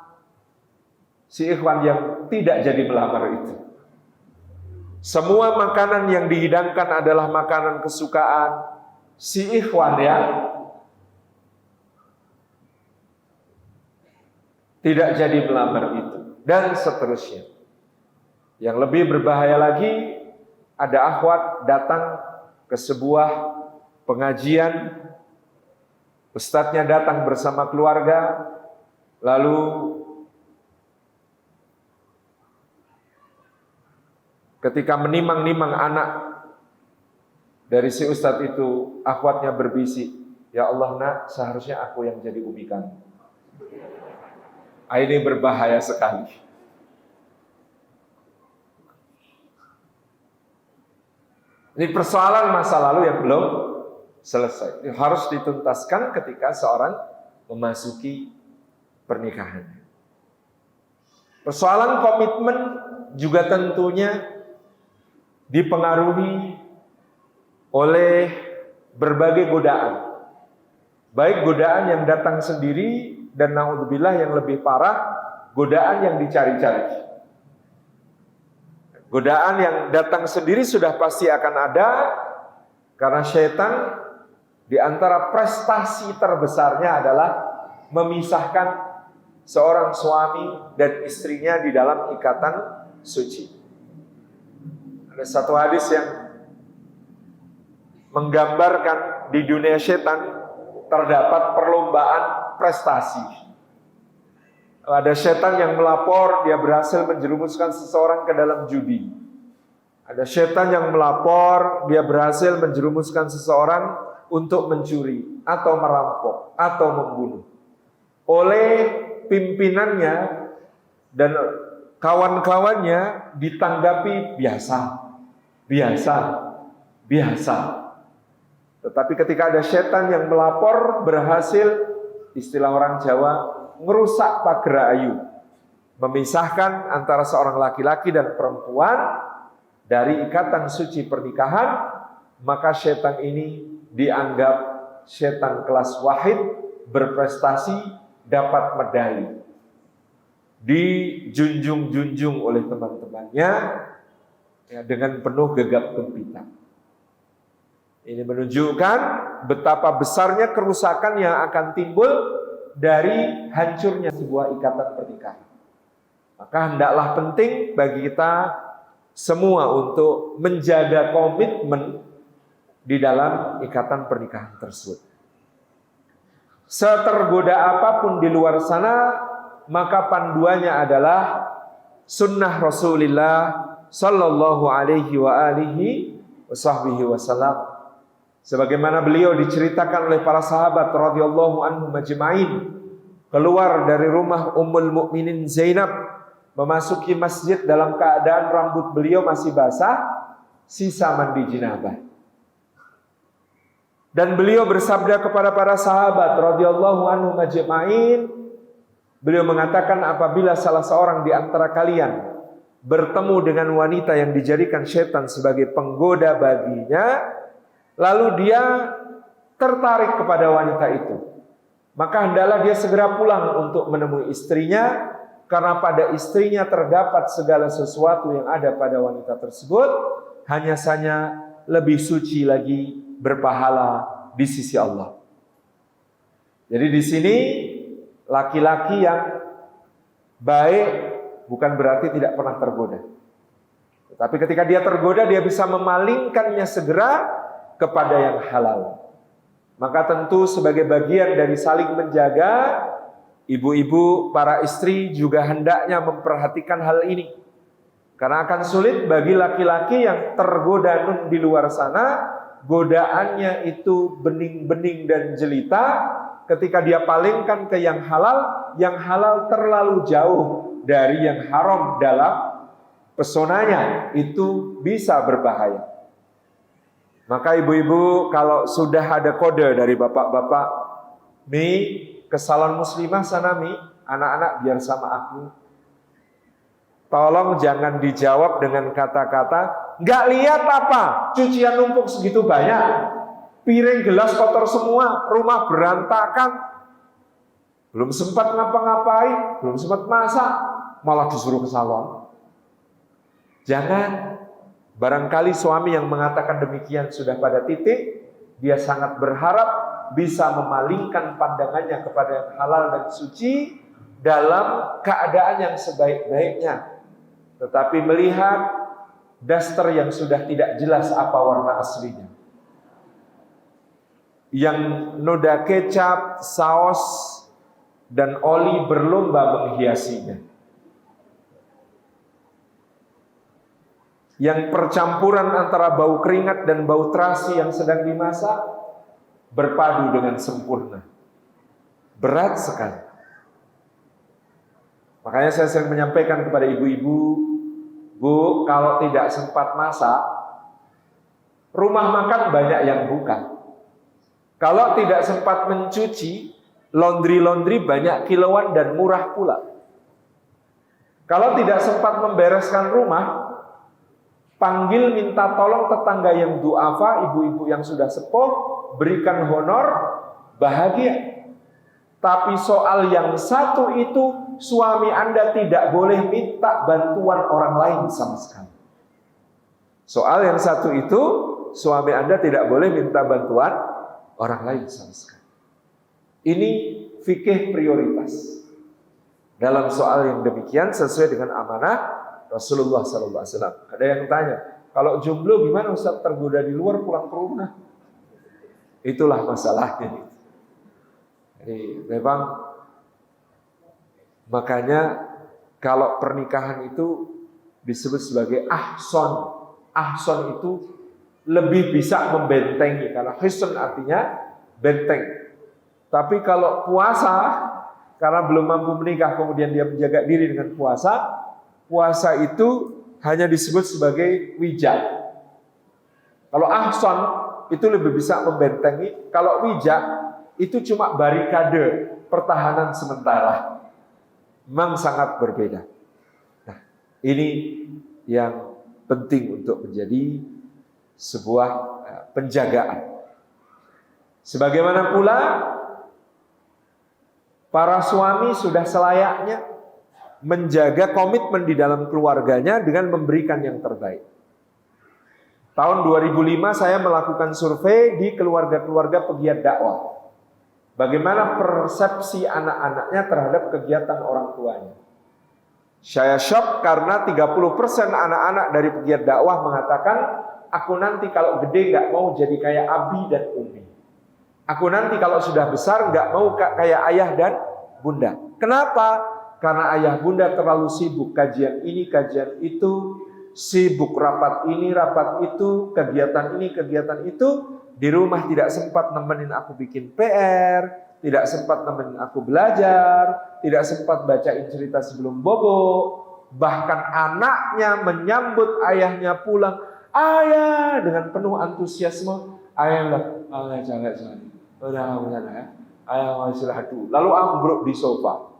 si ikhwan yang tidak jadi melamar itu. Semua makanan yang dihidangkan adalah makanan kesukaan si ikhwan yang tidak jadi melamar itu, dan seterusnya. Yang lebih berbahaya lagi, ada akhwat datang ke sebuah pengajian, ustadznya datang bersama keluarga, lalu ketika menimang-nimang anak dari si ustadz itu, akhwatnya berbisik, "Ya Allah nak, seharusnya aku yang jadi umi kamu." Ini berbahaya sekali. Ini persoalan masa lalu yang belum selesai. Ini harus dituntaskan ketika seorang memasuki pernikahan. Persoalan komitmen juga tentunya dipengaruhi oleh berbagai godaan. Baik godaan yang datang sendiri, dan naudzubillah yang lebih parah, godaan yang dicari-cari. Godaan yang datang sendiri sudah pasti akan ada, karena syaitan di antara prestasi terbesarnya adalah memisahkan seorang suami dan istrinya di dalam ikatan suci. Ada satu hadis yang menggambarkan di dunia syaitan terdapat perlombaan prestasi. Ada setan yang melapor dia berhasil menjerumuskan seseorang ke dalam judi. Ada setan yang melapor dia berhasil menjerumuskan seseorang untuk mencuri atau merampok atau membunuh. Oleh pimpinannya dan kawan-kawannya ditanggapi biasa. Tetapi ketika ada setan yang melapor berhasil, istilah orang Jawa, ngerusak pagar ayu, memisahkan antara seorang laki-laki dan perempuan dari ikatan suci pernikahan, maka setan ini dianggap setan kelas wahid, berprestasi, dapat medali, dijunjung-junjung oleh teman-temannya ya, dengan penuh gegap gempita. Ini menunjukkan betapa besarnya kerusakan yang akan timbul dari hancurnya sebuah ikatan pernikahan. Maka hendaklah penting bagi kita semua untuk menjaga komitmen di dalam ikatan pernikahan tersebut. Setergoda apapun di luar sana, maka panduannya adalah sunnah Rasulullah sallallahu alaihi wa alihi wasallam. Sebagaimana beliau diceritakan oleh para sahabat radhiyallahu anhum majma'in, keluar dari rumah Ummul Mukminin Zainab, memasuki masjid dalam keadaan rambut beliau masih basah, sisa mandi jinabah. Dan beliau bersabda kepada para sahabat radhiyallahu anhum majma'in, beliau mengatakan, apabila salah seorang di antara kalian bertemu dengan wanita yang dijadikan syaitan sebagai penggoda baginya, lalu dia tertarik kepada wanita itu, maka hendaklah dia segera pulang untuk menemui istrinya, karena pada istrinya terdapat segala sesuatu yang ada pada wanita tersebut, hanya saja lebih suci lagi, berpahala di sisi Allah. Jadi di sini laki-laki yang baik bukan berarti tidak pernah tergoda. Tetapi ketika dia tergoda, dia bisa memalingkannya segera kepada yang halal. Maka tentu sebagai bagian dari saling menjaga, ibu-ibu, para istri juga hendaknya memperhatikan hal ini. Karena akan sulit bagi laki-laki yang tergoda di luar sana, godaannya itu bening-bening dan jelita, ketika dia palingkan ke yang halal terlalu jauh dari yang haram dalam pesonanya, itu bisa berbahaya. Maka ibu-ibu, kalau sudah ada kode dari bapak-bapak, Mi, ke salon muslimah sana Mi, anak-anak biar sama aku. Tolong jangan dijawab dengan kata-kata, nggak lihat apa, cucian numpuk segitu banyak, piring gelas kotor semua, rumah berantakan, belum sempat ngapa-ngapain, belum sempat masak, malah disuruh ke salon. Jangan. Barangkali suami yang mengatakan demikian sudah pada titik, dia sangat berharap bisa memalingkan pandangannya kepada yang halal dan suci, dalam keadaan yang sebaik-baiknya, tetapi melihat daster yang sudah tidak jelas apa warna aslinya, yang noda kecap, saus, dan oli berlomba menghiasinya, yang percampuran antara bau keringat dan bau terasi yang sedang dimasak berpadu dengan sempurna. Berat sekali. Makanya saya sering menyampaikan kepada ibu-ibu, Bu, kalau tidak sempat masak, rumah makan banyak yang buka. Kalau tidak sempat mencuci, laundry banyak kilauan dan murah pula. Kalau tidak sempat membereskan rumah, panggil minta tolong tetangga yang duafa, ibu-ibu yang sudah sepuh, berikan honor, bahagia. Tapi soal yang satu itu, suami Anda tidak boleh minta bantuan orang lain sama sekali. Soal yang satu itu, suami Anda tidak boleh minta bantuan orang lain sama sekali. Ini fikih prioritas. Dalam soal yang demikian sesuai dengan amanah Rasulullah SAW. Ada yang tanya, kalau jomblo gimana Ustaz, tergoda di luar pulang ke rumah? Itulah masalahnya. Jadi memang makanya kalau pernikahan itu disebut sebagai ahson. Ahson itu lebih bisa membentengi, karena hisn artinya benteng. Tapi kalau puasa, karena belum mampu menikah kemudian dia menjaga diri dengan puasa, puasa itu hanya disebut sebagai wijak. Kalau ahson itu lebih bisa membentengi, kalau wijak itu cuma barikade, pertahanan sementara. Memang sangat berbeda. Nah, ini yang penting untuk menjadi sebuah penjagaan. Sebagaimana pula para suami sudah selayaknya menjaga komitmen di dalam keluarganya dengan memberikan yang terbaik. Tahun 2005 saya melakukan survei di keluarga-keluarga pegiat dakwah. Bagaimana persepsi anak-anaknya terhadap kegiatan orang tuanya. Saya shock karena 30% anak-anak dari pegiat dakwah mengatakan, aku nanti kalau gede gak mau jadi kayak Abi dan Umi. Aku nanti kalau sudah besar gak mau kayak ayah dan bunda. Kenapa? Karena ayah bunda terlalu sibuk kajian ini, kajian itu, sibuk rapat ini, rapat itu, kegiatan ini, kegiatan itu. Di rumah tidak sempat nemenin aku bikin PR, tidak sempat nemenin aku belajar, tidak sempat bacain cerita sebelum bobo. Bahkan anaknya menyambut ayahnya pulang, ayah, dengan penuh antusiasme. Ayah jangan, udah ya, ayah mau istirahat dulu. Lalu ambruk di sofa.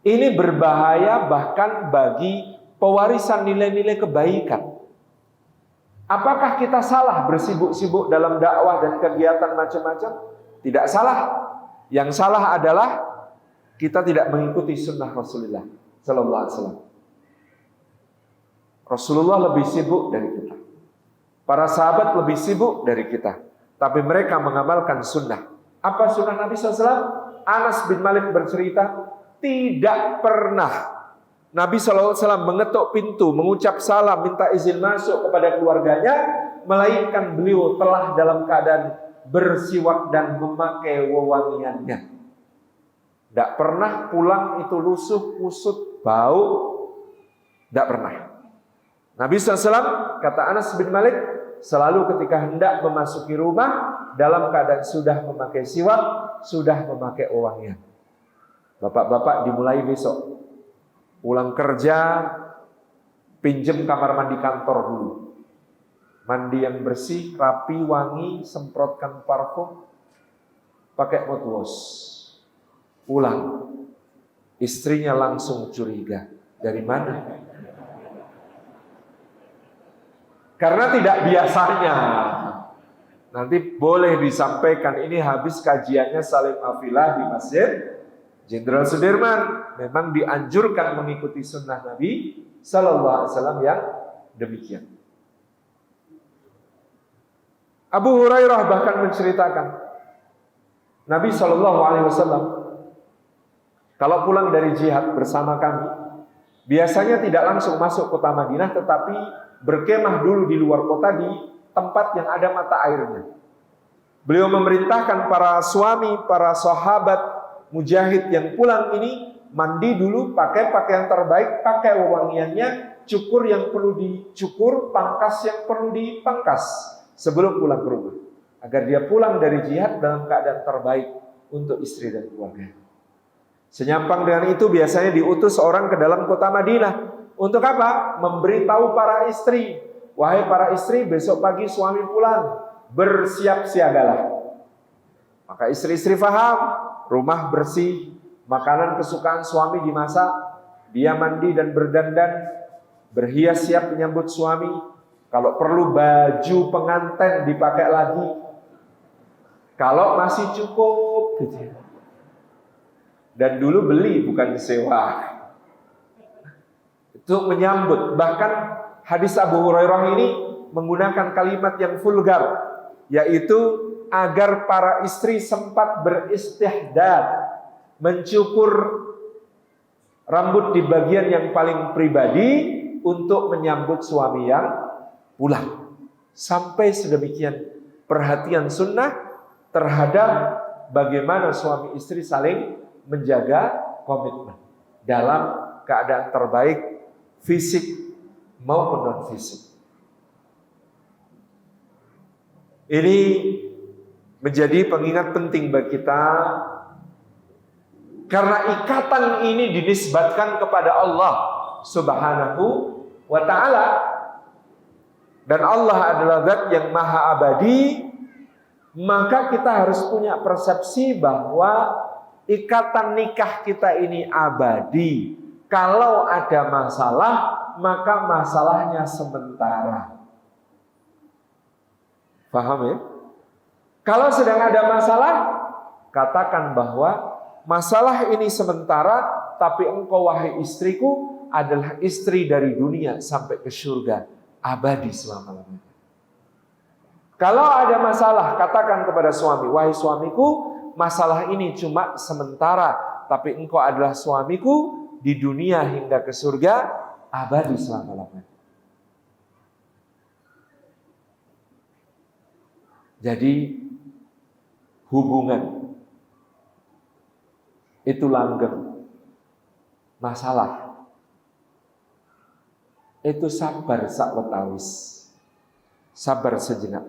Ini berbahaya bahkan bagi pewarisan nilai-nilai kebaikan. Apakah kita salah bersibuk-sibuk dalam dakwah dan kegiatan macam-macam? Tidak salah. Yang salah adalah kita tidak mengikuti sunnah Rasulullah Sallallahu Alaihi Wasallam. Rasulullah lebih sibuk dari kita. Para sahabat lebih sibuk dari kita. Tapi mereka mengamalkan sunnah. Apa sunnah Nabi SAW? Anas bin Malik bercerita, tidak pernah Nabi SAW mengetuk pintu, mengucap salam, minta izin masuk kepada keluarganya, melainkan beliau telah dalam keadaan bersiwak dan memakai wewangiannya. Tidak pernah pulang itu lusuh, kusut, bau. Tidak pernah. Nabi SAW, kata Anas bin Malik, selalu ketika hendak memasuki rumah, dalam keadaan sudah memakai siwak, sudah memakai wewangian. Bapak-bapak dimulai besok. Pulang kerja, pinjem kamar mandi kantor dulu. Mandi yang bersih, rapi, wangi, semprotkan parfum, pakai mouthwash. Pulang, istrinya langsung curiga. Dari mana? Karena tidak biasanya. Nanti boleh disampaikan, ini habis kajiannya Salim Afilah di Masjid Jenderal Sudirman. Memang dianjurkan mengikuti sunnah Nabi Sallallahu Alaihi Wasallam yang demikian. Abu Hurairah bahkan menceritakan, Nabi Sallallahu Alaihi Wasallam kalau pulang dari jihad bersama kami, biasanya tidak langsung masuk kota Madinah, tetapi berkemah dulu di luar kota di tempat yang ada mata airnya. Beliau memerintahkan para suami, para sahabat mujahid yang pulang ini mandi dulu, pakai pakaian terbaik, pakai wewangiannya, cukur yang perlu dicukur, pangkas yang perlu dipangkas sebelum pulang ke rumah, agar dia pulang dari jihad dalam keadaan terbaik untuk istri dan keluarga. Senyampang dengan itu biasanya diutus orang ke dalam kota Madinah. Untuk apa? Memberitahu para istri, wahai para istri, besok pagi suami pulang, bersiap siagalah. Maka istri-istri faham, rumah bersih, makanan kesukaan suami dimasak, dia mandi dan berdandan, berhias siap menyambut suami. Kalau perlu baju pengantin dipakai lagi. Kalau masih cukup gitu ya. Dan dulu beli bukan disewa. Itu menyambut. Bahkan hadis Abu Hurairah ini menggunakan kalimat yang vulgar, yaitu agar para istri sempat beristihdad, mencukur rambut di bagian yang paling pribadi untuk menyambut suami yang pulang. Sampai sedemikian perhatian sunnah terhadap bagaimana suami istri saling menjaga komitmen dalam keadaan terbaik fisik maupun non fisik. Ini menjadi pengingat penting bagi kita, karena ikatan ini dinisbatkan kepada Allah Subhanahu wa ta'ala, dan Allah adalah zat yang maha abadi. Maka kita harus punya persepsi bahwa ikatan nikah kita ini abadi. Kalau ada masalah, maka masalahnya sementara. Paham ya? Kalau sedang ada masalah, katakan bahwa masalah ini sementara, tapi engkau wahai istriku adalah istri dari dunia sampai ke surga, abadi selama-lamanya. Kalau ada masalah, katakan kepada suami, wahai suamiku, masalah ini cuma sementara, tapi engkau adalah suamiku di dunia hingga ke surga, abadi selama-lamanya. Jadi hubungan itu langgeng, masalah itu sabar sakwetawis, sabar sejenak,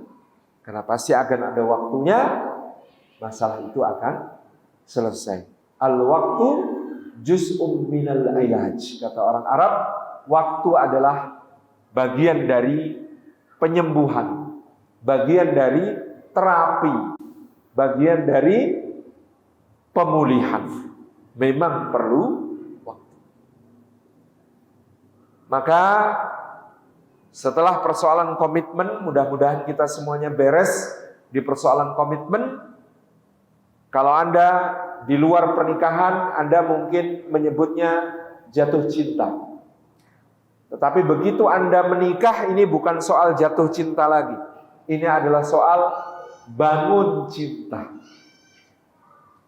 karena pasti akan ada waktunya masalah itu akan selesai. Al-waktu juz'um minal ilaj, kata orang Arab, waktu adalah bagian dari penyembuhan, bagian dari terapi, bagian dari pemulihan. Memang perlu waktu. Maka setelah persoalan komitmen, mudah-mudahan kita semuanya beres di persoalan komitmen. Kalau Anda di luar pernikahan, Anda mungkin menyebutnya jatuh cinta. Tetapi begitu Anda menikah, ini bukan soal jatuh cinta lagi. Ini adalah soal bangun cinta.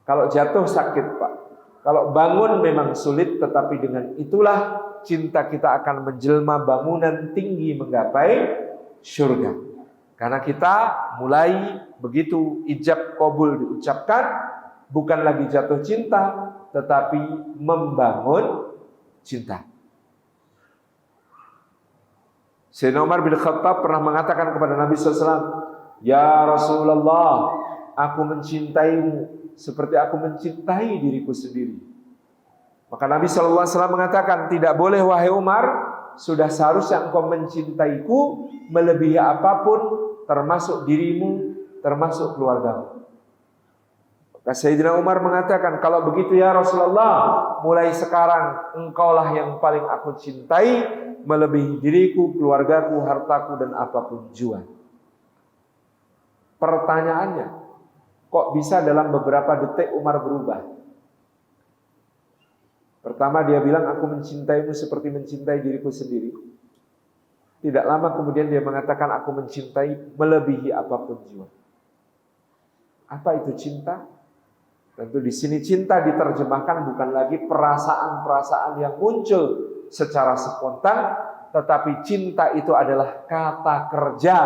Kalau jatuh sakit, Pak. Kalau bangun memang sulit, tetapi dengan itulah cinta kita akan menjelma bangunan tinggi menggapai surga. Karena kita mulai begitu ijab qabul diucapkan, bukan lagi jatuh cinta, tetapi membangun cinta. Sayyidina Umar bin Khattab pernah mengatakan kepada Nabi SAW, ya Rasulullah, aku mencintaimu seperti aku mencintai diriku sendiri. Maka Nabi SAW mengatakan, tidak boleh wahai Umar, sudah seharusnya engkau mencintaiku melebihi apapun, termasuk dirimu, termasuk keluargamu. Maka Sayyidina Umar mengatakan, kalau begitu ya Rasulullah, mulai sekarang engkaulah yang paling aku cintai, melebihi diriku, keluargaku, hartaku, dan apapun jua. Pertanyaannya, kok bisa dalam beberapa detik Umar berubah? Pertama dia bilang, aku mencintaimu seperti mencintai diriku sendiri. Tidak lama kemudian dia mengatakan, aku mencintai melebihi apapun jua. Apa itu cinta? Tentu di sini cinta diterjemahkan bukan lagi perasaan-perasaan yang muncul secara spontan, tetapi cinta itu adalah kata kerja.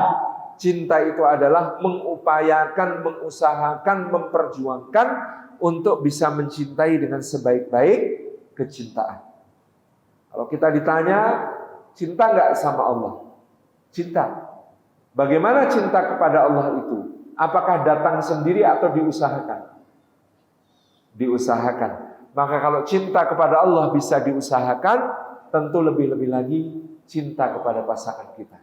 Cinta itu adalah mengupayakan, mengusahakan, memperjuangkan untuk bisa mencintai dengan sebaik-baik kecintaan. Kalau kita ditanya, cinta nggak sama Allah? Cinta. Bagaimana cinta kepada Allah itu? Apakah datang sendiri atau diusahakan? Diusahakan. Maka kalau cinta kepada Allah bisa diusahakan, tentu lebih-lebih lagi cinta kepada pasangan kita.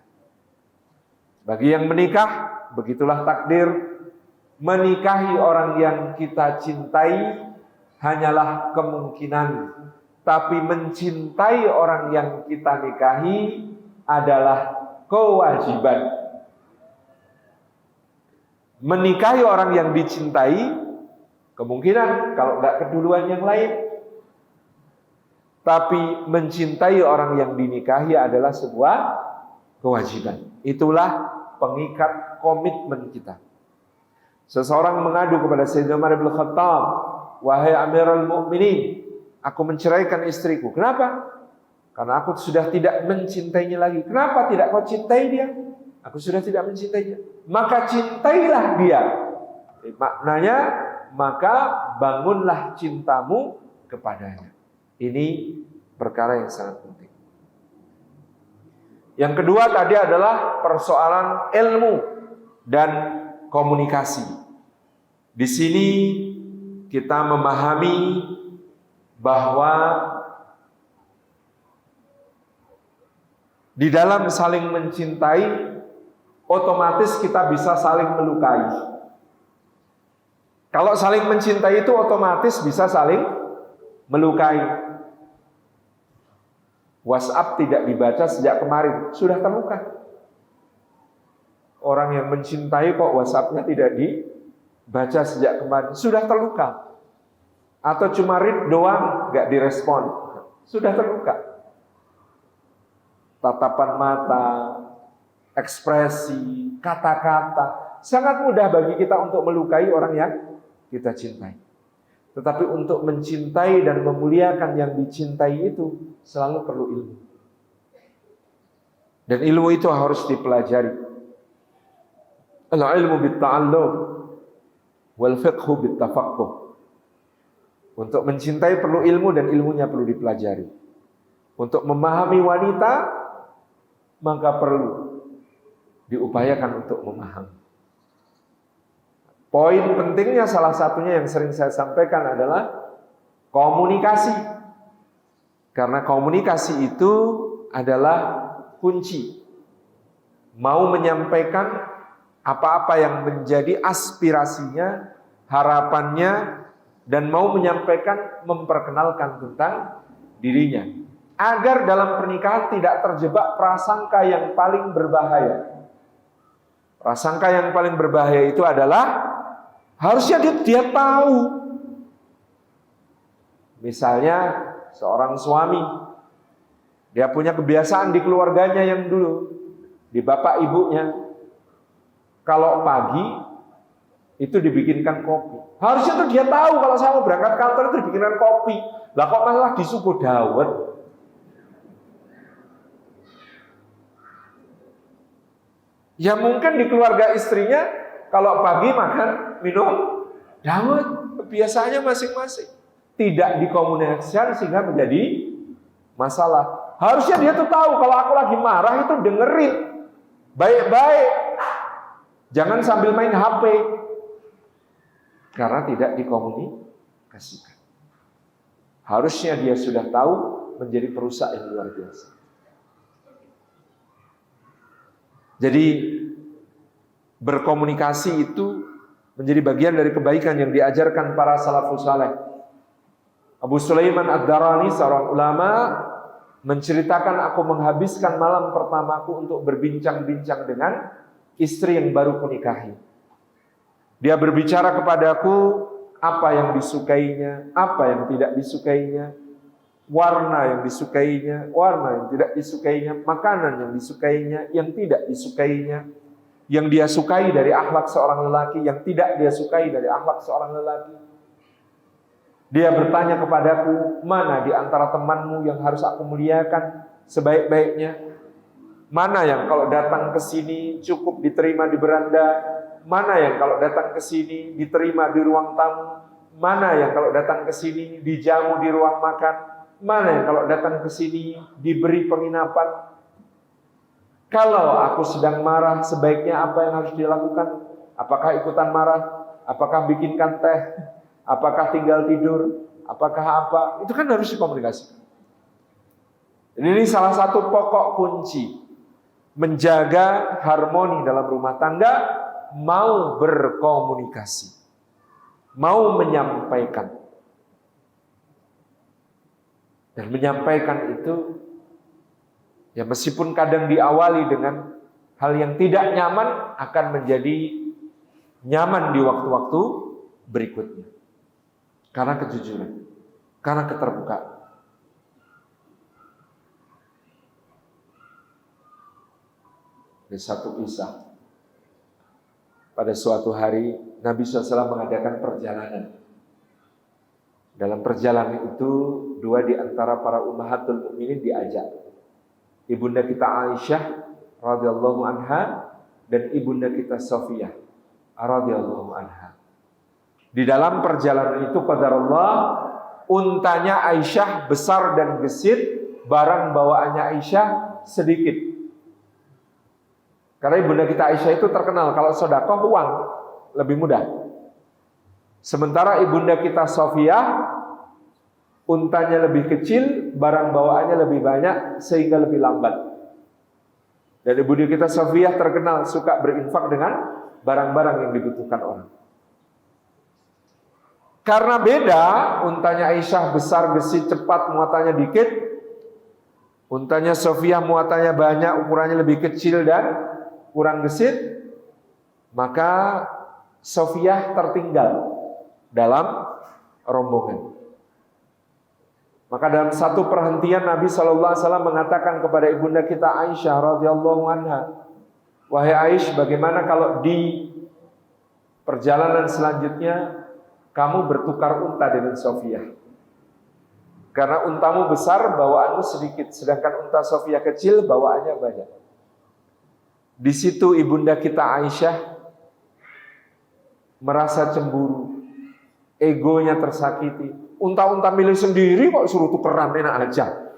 Bagi yang menikah, begitulah takdir. Menikahi orang yang kita cintai hanyalah kemungkinan, tapi mencintai orang yang kita nikahi adalah kewajiban. Menikahi orang yang dicintai kemungkinan, kalau nggak keduluan yang lain. Tapi mencintai orang yang dinikahi adalah sebuah kewajiban. Itulah pengikat komitmen kita. Seseorang mengadu kepada Sayyidina Umar bin Khattab, "Wahai Amirul Mukminin, aku menceraikan istriku." Kenapa? Karena aku sudah tidak mencintainya lagi. Kenapa tidak kau cintai dia? Aku sudah tidak mencintainya. Maka cintailah dia. Maknanya, maka bangunlah cintamu kepadanya. Ini perkara yang sangat penting. Yang kedua tadi adalah persoalan ilmu dan komunikasi. Di sini kita memahami bahwa di dalam saling mencintai, otomatis kita bisa saling melukai. Kalau saling mencintai itu otomatis bisa saling melukai. WhatsApp tidak dibaca sejak kemarin, sudah terluka. Orang yang mencintai kok WhatsApp-nya tidak dibaca sejak kemarin, sudah terluka. Atau cuma read doang, gak direspon, sudah terluka. Tatapan mata, ekspresi, kata-kata, sangat mudah bagi kita untuk melukai orang yang kita cintai. Tetapi untuk mencintai dan memuliakan yang dicintai itu selalu perlu ilmu. Dan ilmu itu harus dipelajari. Al-ilmu bit-ta'allum wal fiqhu bit-tafaqquh. Untuk mencintai perlu ilmu dan ilmunya perlu dipelajari. Untuk memahami wanita maka perlu diupayakan untuk memahami. Poin pentingnya salah satunya yang sering saya sampaikan adalah komunikasi. Karena komunikasi itu adalah kunci. Mau menyampaikan apa-apa yang menjadi aspirasinya, harapannya, dan mau menyampaikan, memperkenalkan tentang dirinya. Agar dalam pernikahan tidak terjebak prasangka yang paling berbahaya. Prasangka yang paling berbahaya itu adalah harusnya dia tahu. Misalnya seorang suami, dia punya kebiasaan di keluarganya yang dulu, di bapak ibunya, kalau pagi itu dibikinkan kopi. Harusnya tuh dia tahu kalau saya mau berangkat kantor itu dibikinkan kopi. Lah kok malah disuguh dawet? Ya mungkin di keluarga istrinya kalau pagi makan minum dawet, kebiasaannya masing-masing. Tidak dikomunikasikan sehingga menjadi masalah. Harusnya dia tuh tahu kalau aku lagi marah itu dengerin baik-baik. Jangan sambil main HP. Karena tidak dikomunikasikan. Harusnya dia sudah tahu, menjadi perusak yang luar biasa. Jadi berkomunikasi itu menjadi bagian dari kebaikan yang diajarkan para salafus saleh. Abu Sulaiman Ad-Darani, seorang ulama, menceritakan, aku menghabiskan malam pertamaku untuk berbincang-bincang dengan istri yang baru kunikahi. Dia berbicara kepadaku apa yang disukainya, apa yang tidak disukainya, warna yang disukainya, warna yang tidak disukainya, makanan yang disukainya, yang tidak disukainya, yang dia sukai dari akhlak seorang lelaki, yang tidak dia sukai dari akhlak seorang lelaki. Dia bertanya kepadaku, mana di antara temanmu yang harus aku muliakan sebaik-baiknya? Mana yang kalau datang ke sini cukup diterima di beranda? Mana yang kalau datang ke sini diterima di ruang tamu? Mana yang kalau datang ke sini dijamu di ruang makan? Mana yang kalau datang ke sini diberi penginapan? Kalau aku sedang marah, sebaiknya apa yang harus dilakukan? Apakah ikutan marah? Apakah bikinkan teh? Apakah tinggal tidur? Apakah apa? Itu kan harus dikomunikasikan. Ini salah satu pokok kunci menjaga harmoni dalam rumah tangga, mau berkomunikasi, mau menyampaikan. Dan menyampaikan itu, ya meskipun kadang diawali dengan hal yang tidak nyaman, akan menjadi nyaman di waktu-waktu berikutnya. Karena kejujuran, karena keterbukaan. Ada satu kisah. Pada suatu hari Nabi SAW mengadakan perjalanan. Dalam perjalanan itu, dua di antara para ummahatul mukminin diajak. Ibunda kita Aisyah radhiyallahu anha dan ibunda kita Safiyah radhiyallahu anha. Di dalam perjalanan itu qadarullah, untanya Aisyah besar dan gesit, barang bawaannya Aisyah sedikit. Karena ibunda kita Aisyah itu terkenal kalau sedekah uang lebih mudah. Sementara ibunda kita Safiyah, untanya lebih kecil, barang bawaannya lebih banyak sehingga lebih lambat. Dan ibunda kita Safiyah terkenal suka berinfak dengan barang-barang yang dibutuhkan orang. Karena beda, untanya Aisyah besar, gesit, cepat, muatannya dikit. Untanya Safiyah muatannya banyak, ukurannya lebih kecil dan kurang gesit. Maka Safiyah tertinggal dalam rombongan. Maka dalam satu perhentian Nabi SAW mengatakan kepada ibunda kita Aisyah radhiyallahu anha, wahai Aisyah, bagaimana kalau di perjalanan selanjutnya kamu bertukar unta dengan Safiyah? Karena untamu besar, bawaanmu sedikit, sedangkan unta Safiyah kecil, bawaannya banyak. Di situ ibunda kita Aisyah merasa cemburu, egonya tersakiti. Unta-unta milik sendiri kok suruh tukeran, enak aja.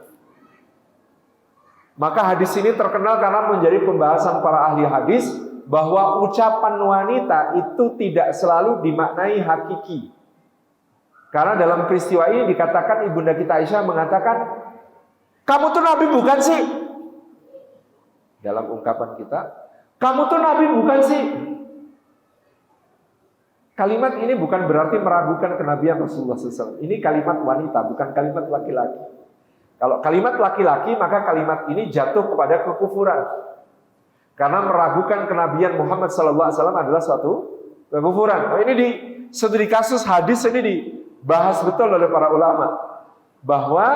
Maka hadis ini terkenal karena menjadi pembahasan para ahli hadis, bahwa ucapan wanita itu tidak selalu dimaknai hakiki. Karena dalam peristiwa ini dikatakan ibunda kita Aisyah mengatakan, kamu tuh Nabi bukan sih? Dalam ungkapan kita, kamu tuh Nabi bukan sih? Kalimat ini bukan berarti meragukan kenabian Rasulullah SAW. Ini kalimat wanita, bukan kalimat laki-laki. Kalau kalimat laki-laki, maka kalimat ini jatuh kepada kekufuran. Karena meragukan kenabian Muhammad SAW adalah suatu kekufuran. Nah, ini di studi kasus hadis ini dibahas betul oleh para ulama, bahwa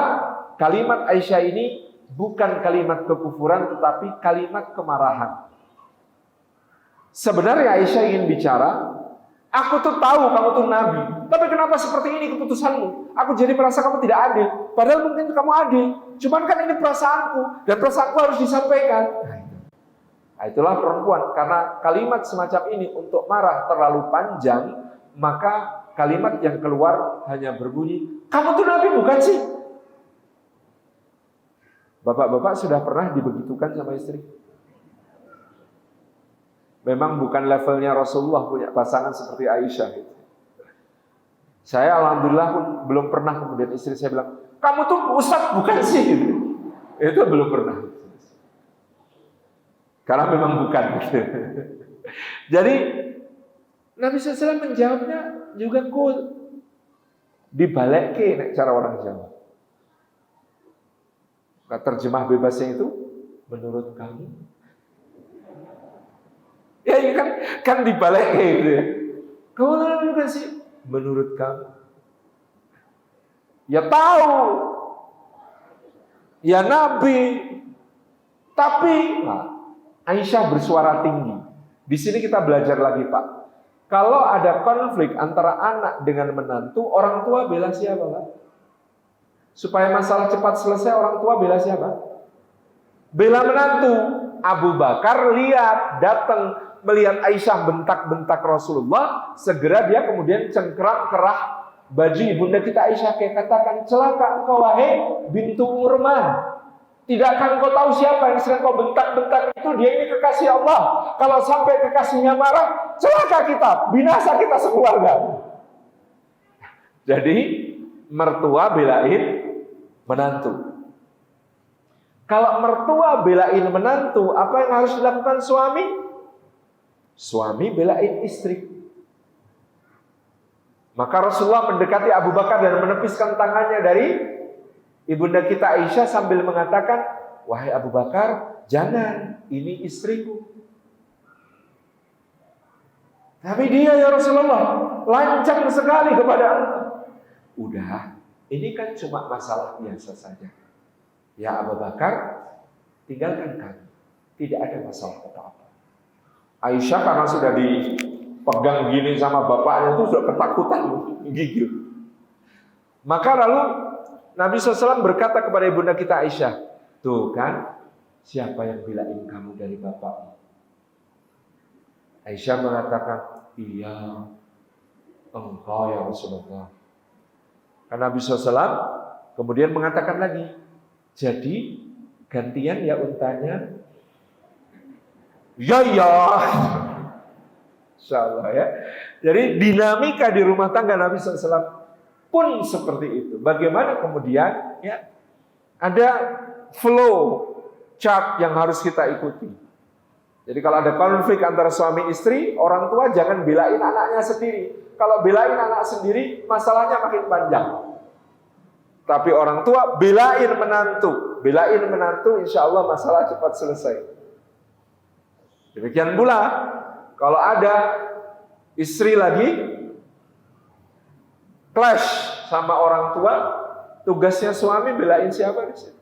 kalimat Aisyah ini bukan kalimat kekufuran, tetapi kalimat kemarahan. Sebenarnya Aisyah ingin bicara, aku tuh tahu kamu tuh Nabi, tapi kenapa seperti ini keputusanmu? Aku jadi merasa kamu tidak adil. Padahal mungkin kamu adil, cuman kan ini perasaanku, dan perasaanku harus disampaikan. Nah, itulah perempuan, karena kalimat semacam ini untuk marah terlalu panjang, maka kalimat yang keluar hanya berbunyi, kamu tuh Nabi bukan sih? Bapak-bapak sudah pernah dibegitukan sama istri? Memang bukan levelnya Rasulullah punya pasangan seperti Aisyah gitu. Saya alhamdulillah pun belum pernah kemudian istri saya bilang, kamu tuh ustadz bukan sih? Itu belum pernah. Karena memang bukan. Jadi Nabi SAW menjawabnya juga cool. Dibalik nek cara orang Jawa. Nah, terjemah bebasnya itu menurut kamu. Ya kan dibalik gitu ya. Kamu tahu juga sih menurut kamu. Ya tahu. Ya Nabi. Tapi Aisyah bersuara tinggi. Di sini kita belajar lagi, Pak. Kalau ada konflik antara anak dengan menantu, orang tua bela siapa, Pak? Supaya masalah cepat selesai, orang tua bela siapa? Bela menantu. Abu Bakar datang melihat Aisyah bentak-bentak Rasulullah, segera dia kemudian cengkeram kerah baju ibunda kita Aisyah, kayak katakan, celaka engkau wahai bintu Urman. Tidakkah engkau tahu siapa yang sering kau bentak-bentak itu? Dia ini kekasih Allah. Kalau sampai kekasihnya marah, celaka kita, binasa kita sekeluarga. Jadi mertua belain menantu. Kalau mertua belain menantu, apa yang harus dilakukan suami? Suami belain istri. Maka Rasulullah mendekati Abu Bakar dan menepiskan tangannya dari ibunda kita Aisyah sambil mengatakan, wahai Abu Bakar, jangan, ini istriku. Tapi dia, ya Rasulullah, lancang sekali kepada engkau. Udah, ini kan cuma masalah biasa saja. Ya Abu Bakar, tinggalkan kami. Tidak ada masalah apa-apa. Aisyah karena sudah dipegang gini sama bapaknya itu sudah ketakutan, gigil. Maka lalu Nabi SAW berkata kepada ibunda kita Aisyah, tuh kan, siapa yang belain kamu dari bapakmu? Aisyah mengatakan, iya, engkau ya Rasulullah. Karena Nabi SAW kemudian mengatakan lagi, jadi gantian ya untanya. Ya. Insyaallah ya. Jadi dinamika di rumah tangga Nabi SAW pun seperti itu. Bagaimana kemudian ya ada flow chart yang harus kita ikuti. Jadi kalau ada konflik antara suami istri, orang tua jangan belain anaknya sendiri. Kalau belain anak sendiri, masalahnya makin panjang. Tapi orang tua belain menantu. Belain menantu, insya Allah masalah cepat selesai. Demikian pula, kalau ada istri lagi clash sama orang tua, tugasnya suami belain siapa di sini?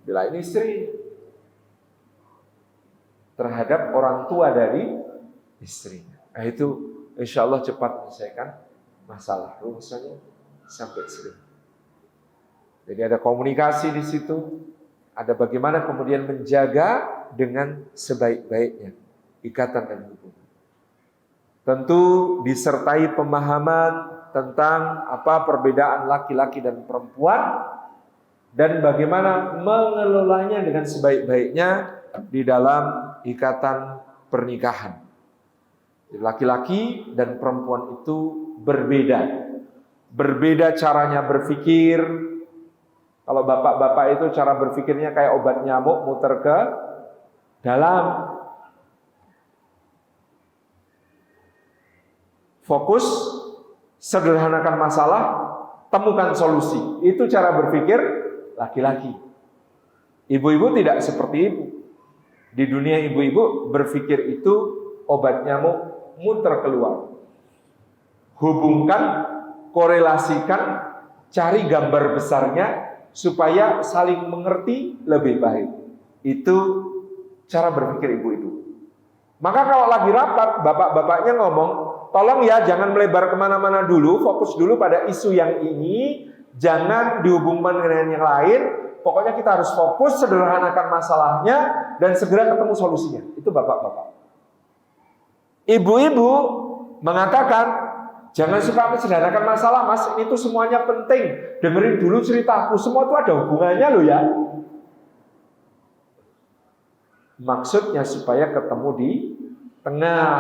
Belain istri terhadap orang tua dari istrinya. Nah, itu insya Allah cepat menyelesaikan masalah. Rumusnya sampai sini. Jadi ada komunikasi di situ, ada bagaimana kemudian menjaga dengan sebaik-baiknya ikatan dan hubungan. Tentu disertai pemahaman tentang apa perbedaan laki-laki dan perempuan dan bagaimana mengelolanya dengan sebaik-baiknya di dalam ikatan pernikahan. Laki-laki dan perempuan itu berbeda caranya berpikir. Kalau bapak-bapak itu cara berpikirnya kayak obat nyamuk muter ke dalam. Fokus, sederhanakan masalah, temukan solusi. Itu cara berpikir laki-laki. Ibu-ibu tidak seperti ibu. Di dunia ibu-ibu berpikir itu obat nyamuk muter keluar. Hubungkan, korelasikan, cari gambar besarnya supaya saling mengerti lebih baik. Itu cara berpikir ibu-ibu. Maka kalau lagi rapat, bapak-bapaknya ngomong, tolong ya jangan melebar kemana-mana dulu, fokus dulu pada isu yang ini, jangan dihubungkan dengan yang lain. Pokoknya kita harus fokus, sederhanakan masalahnya, dan segera ketemu solusinya. Itu bapak-bapak. Ibu-ibu mengatakan, jangan suka mensederhanakan masalah, mas, itu semuanya penting. Dengerin dulu ceritaku, semua itu ada hubungannya loh ya. Maksudnya supaya ketemu di tengah,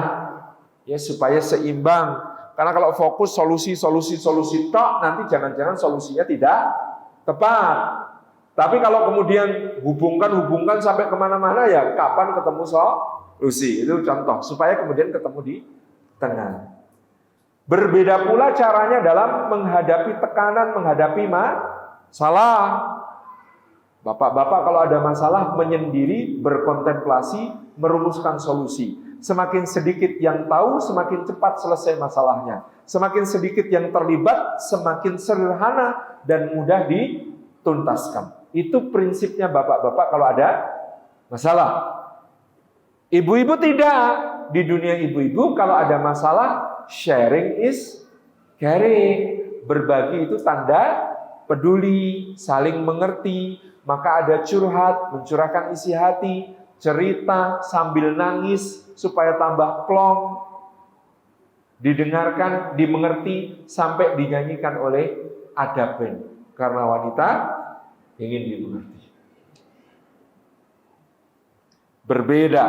ya supaya seimbang. Karena kalau fokus solusi tok, nanti jangan-jangan solusinya tidak tepat. Tapi kalau kemudian hubungkan sampai kemana-mana, ya kapan ketemu solusi? Itu contoh, supaya kemudian ketemu di tengah. Berbeda pula caranya dalam menghadapi tekanan, menghadapi masalah. Bapak-bapak kalau ada masalah menyendiri, berkontemplasi, merumuskan solusi. Semakin sedikit yang tahu, semakin cepat selesai masalahnya. Semakin sedikit yang terlibat, semakin sederhana dan mudah dituntaskan. Itu prinsipnya bapak-bapak kalau ada masalah. Ibu-ibu tidak. Di dunia ibu-ibu kalau ada masalah, sharing is caring. Berbagi itu tanda peduli, saling mengerti. Maka ada curhat, mencurahkan isi hati, cerita sambil nangis supaya tambah plong. Didengarkan, dimengerti, sampai dinyanyikan oleh ada band. Karena wanita ingin dimengerti. Berbeda.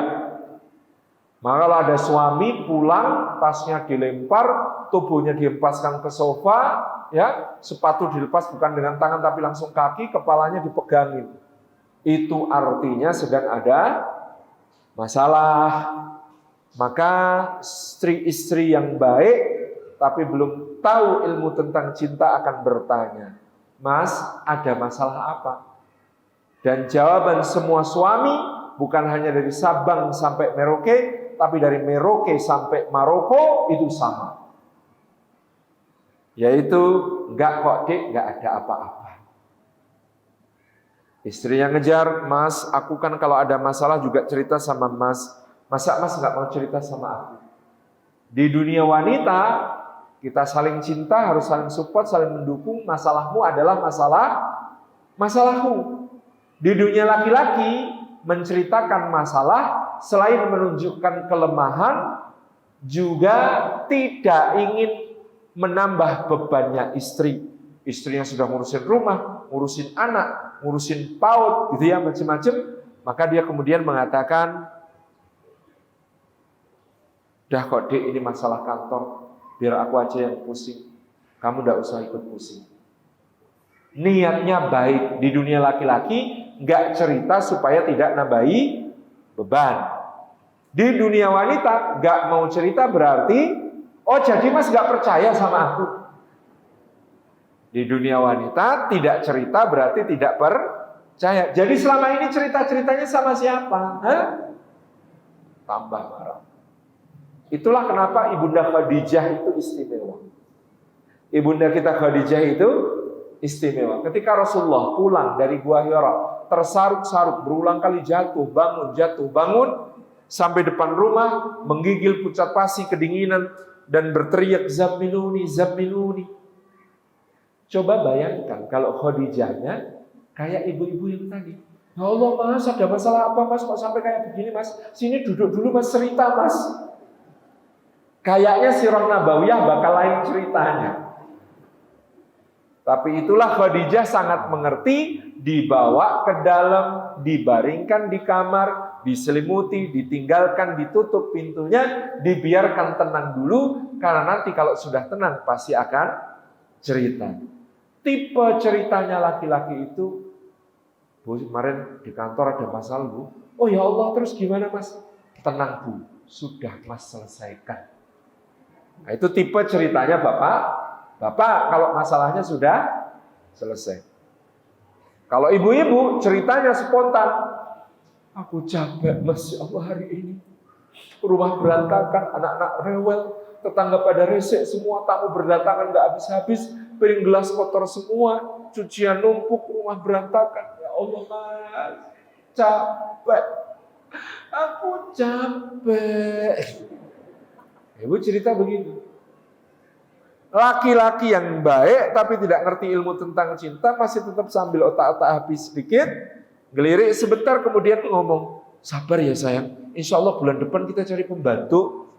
Maka kalau ada suami pulang, tasnya dilempar, tubuhnya dihempaskan ke sofa, ya, sepatu dilepas bukan dengan tangan tapi langsung kaki, kepalanya dipegangin. Itu artinya sedang ada masalah. Maka istri-istri yang baik tapi belum tahu ilmu tentang cinta akan bertanya, "Mas, ada masalah apa?" Dan jawaban semua suami bukan hanya dari Sabang sampai Merauke, tapi dari Merauke sampai Maroko itu sama. Yaitu, "Enggak kok Dik, enggak ada apa-apa." Istrinya ngejar, "Mas, aku kan kalau ada masalah juga cerita sama Mas. Masa Mas enggak mau cerita sama aku?" Di dunia wanita, kita saling cinta, harus saling support, saling mendukung. Masalahmu adalah masalahku. Di dunia laki-laki, menceritakan masalah selain menunjukkan kelemahan, juga tidak ingin menambah bebannya istri. Istrinya sudah ngurusin rumah, ngurusin anak, ngurusin PAUD, gitu ya, macam-macam. Maka dia kemudian mengatakan, "Dah kok Dik, ini masalah kantor, biar aku aja yang pusing. Kamu enggak usah ikut pusing." Niatnya baik. Di dunia laki-laki enggak cerita supaya tidak nambahi beban. Di dunia wanita enggak mau cerita berarti, "Oh jadi Mas enggak percaya sama aku." Di dunia wanita tidak cerita berarti tidak percaya. Jadi selama ini cerita-ceritanya sama siapa? Hah? Tambah marah. Itulah kenapa Ibunda Khadijah itu istimewa. Ibunda kita Khadijah itu istimewa. Ketika Rasulullah pulang dari Gua Hira, tersaruk-saruk, berulang kali jatuh, bangun, sampai depan rumah, menggigil pucat pasi kedinginan, dan berteriak, "Zammiluni, zammiluni." Coba bayangkan kalau Khadijahnya kayak ibu-ibu yang tadi. "Ya Allah Mas, ada masalah apa Mas? Kok sampai kayak begini Mas? Sini duduk dulu Mas, cerita Mas." Kayaknya Sirah Nabawiyah bakal lain ceritanya. Tapi itulah Khadijah sangat mengerti, dibawa ke dalam, dibaringkan di kamar, diselimuti, ditinggalkan, ditutup pintunya, dibiarkan tenang dulu, karena nanti kalau sudah tenang pasti akan cerita. Tipe ceritanya laki-laki itu, "Bu, kemarin di kantor ada masalah Bu." "Oh ya Allah, terus gimana Mas?" "Tenang Bu, sudah Mas selesaikan." Nah, itu tipe ceritanya Bapak kalau masalahnya sudah selesai. Kalau ibu-ibu ceritanya spontan. "Aku capek Mas, ya Allah hari ini. Rumah berantakan, anak-anak rewel, tetangga pada resek, semua tamu berdatangan gak habis-habis, piring gelas kotor semua, cucian numpuk, rumah berantakan. Ya Allah Mas, capek. Aku capek." Ibu cerita begitu. Laki-laki yang baik tapi tidak ngerti ilmu tentang cinta masih tetap sambil otak-otak habis sedikit, gelirik sebentar kemudian ngomong, "Sabar ya sayang, insya Allah bulan depan kita cari pembantu."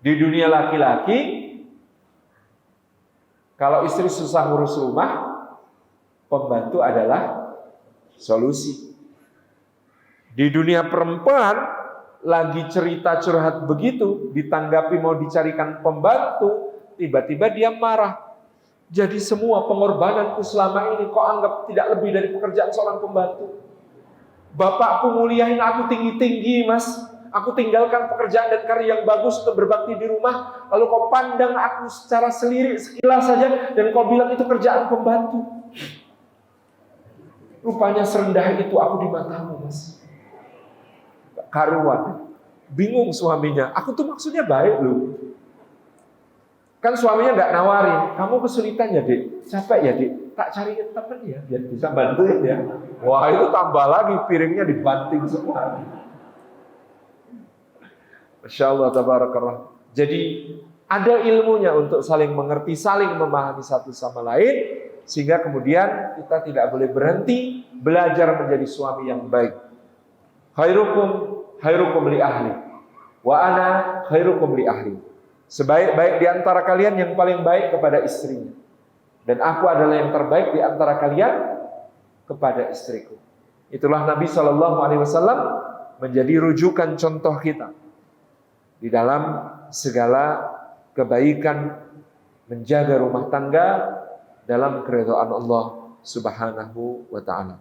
Di dunia laki-laki, kalau istri susah ngurus rumah, pembantu adalah solusi. Di dunia perempuan, lagi cerita curhat begitu, ditanggapi mau dicarikan pembantu, tiba-tiba dia marah. "Jadi semua pengorbananku selama ini kok anggap tidak lebih dari pekerjaan seorang pembantu? Bapakku muliahin aku tinggi-tinggi Mas, aku tinggalkan pekerjaan dan karir yang bagus untuk berbakti di rumah, lalu kau pandang aku secara selirik sekilas saja dan kau bilang itu kerjaan pembantu. Rupanya serendah itu aku di matamu Mas." Karuan. Bingung suaminya. Aku tuh maksudnya baik loh. Kan suaminya nggak nawarin. "Kamu kesulitan ya Dek? Capek ya Dek? tak cariin temennya biar bisa bantuin ya. Wah itu tambah lagi piringnya dibanting semua. Masya Allah, tabarakallah. Jadi ada ilmunya untuk saling mengerti, saling memahami satu sama lain, sehingga kemudian kita tidak boleh berhenti belajar menjadi suami yang baik. Khairukum li ahli, wa ana khairukum li ahli. Sebaik-baik di antara kalian yang paling baik kepada istrinya, dan aku adalah yang terbaik di antara kalian kepada istriku. Itulah Nabi SAW menjadi rujukan contoh kita di dalam segala kebaikan, menjaga rumah tangga dalam keridhaan Allah Subhanahu wa ta'ala.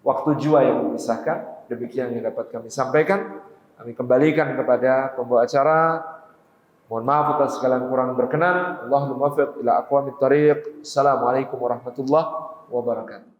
Waktu jua yang memisahkan, demikian yang dapat kami sampaikan. Kami kembalikan kepada pembawa acara. Mohon maaf atas segala kurang berkenan. Allahumma muwaffiq ila aqwamit thariq. Assalamualaikum warahmatullahi wabarakatuh.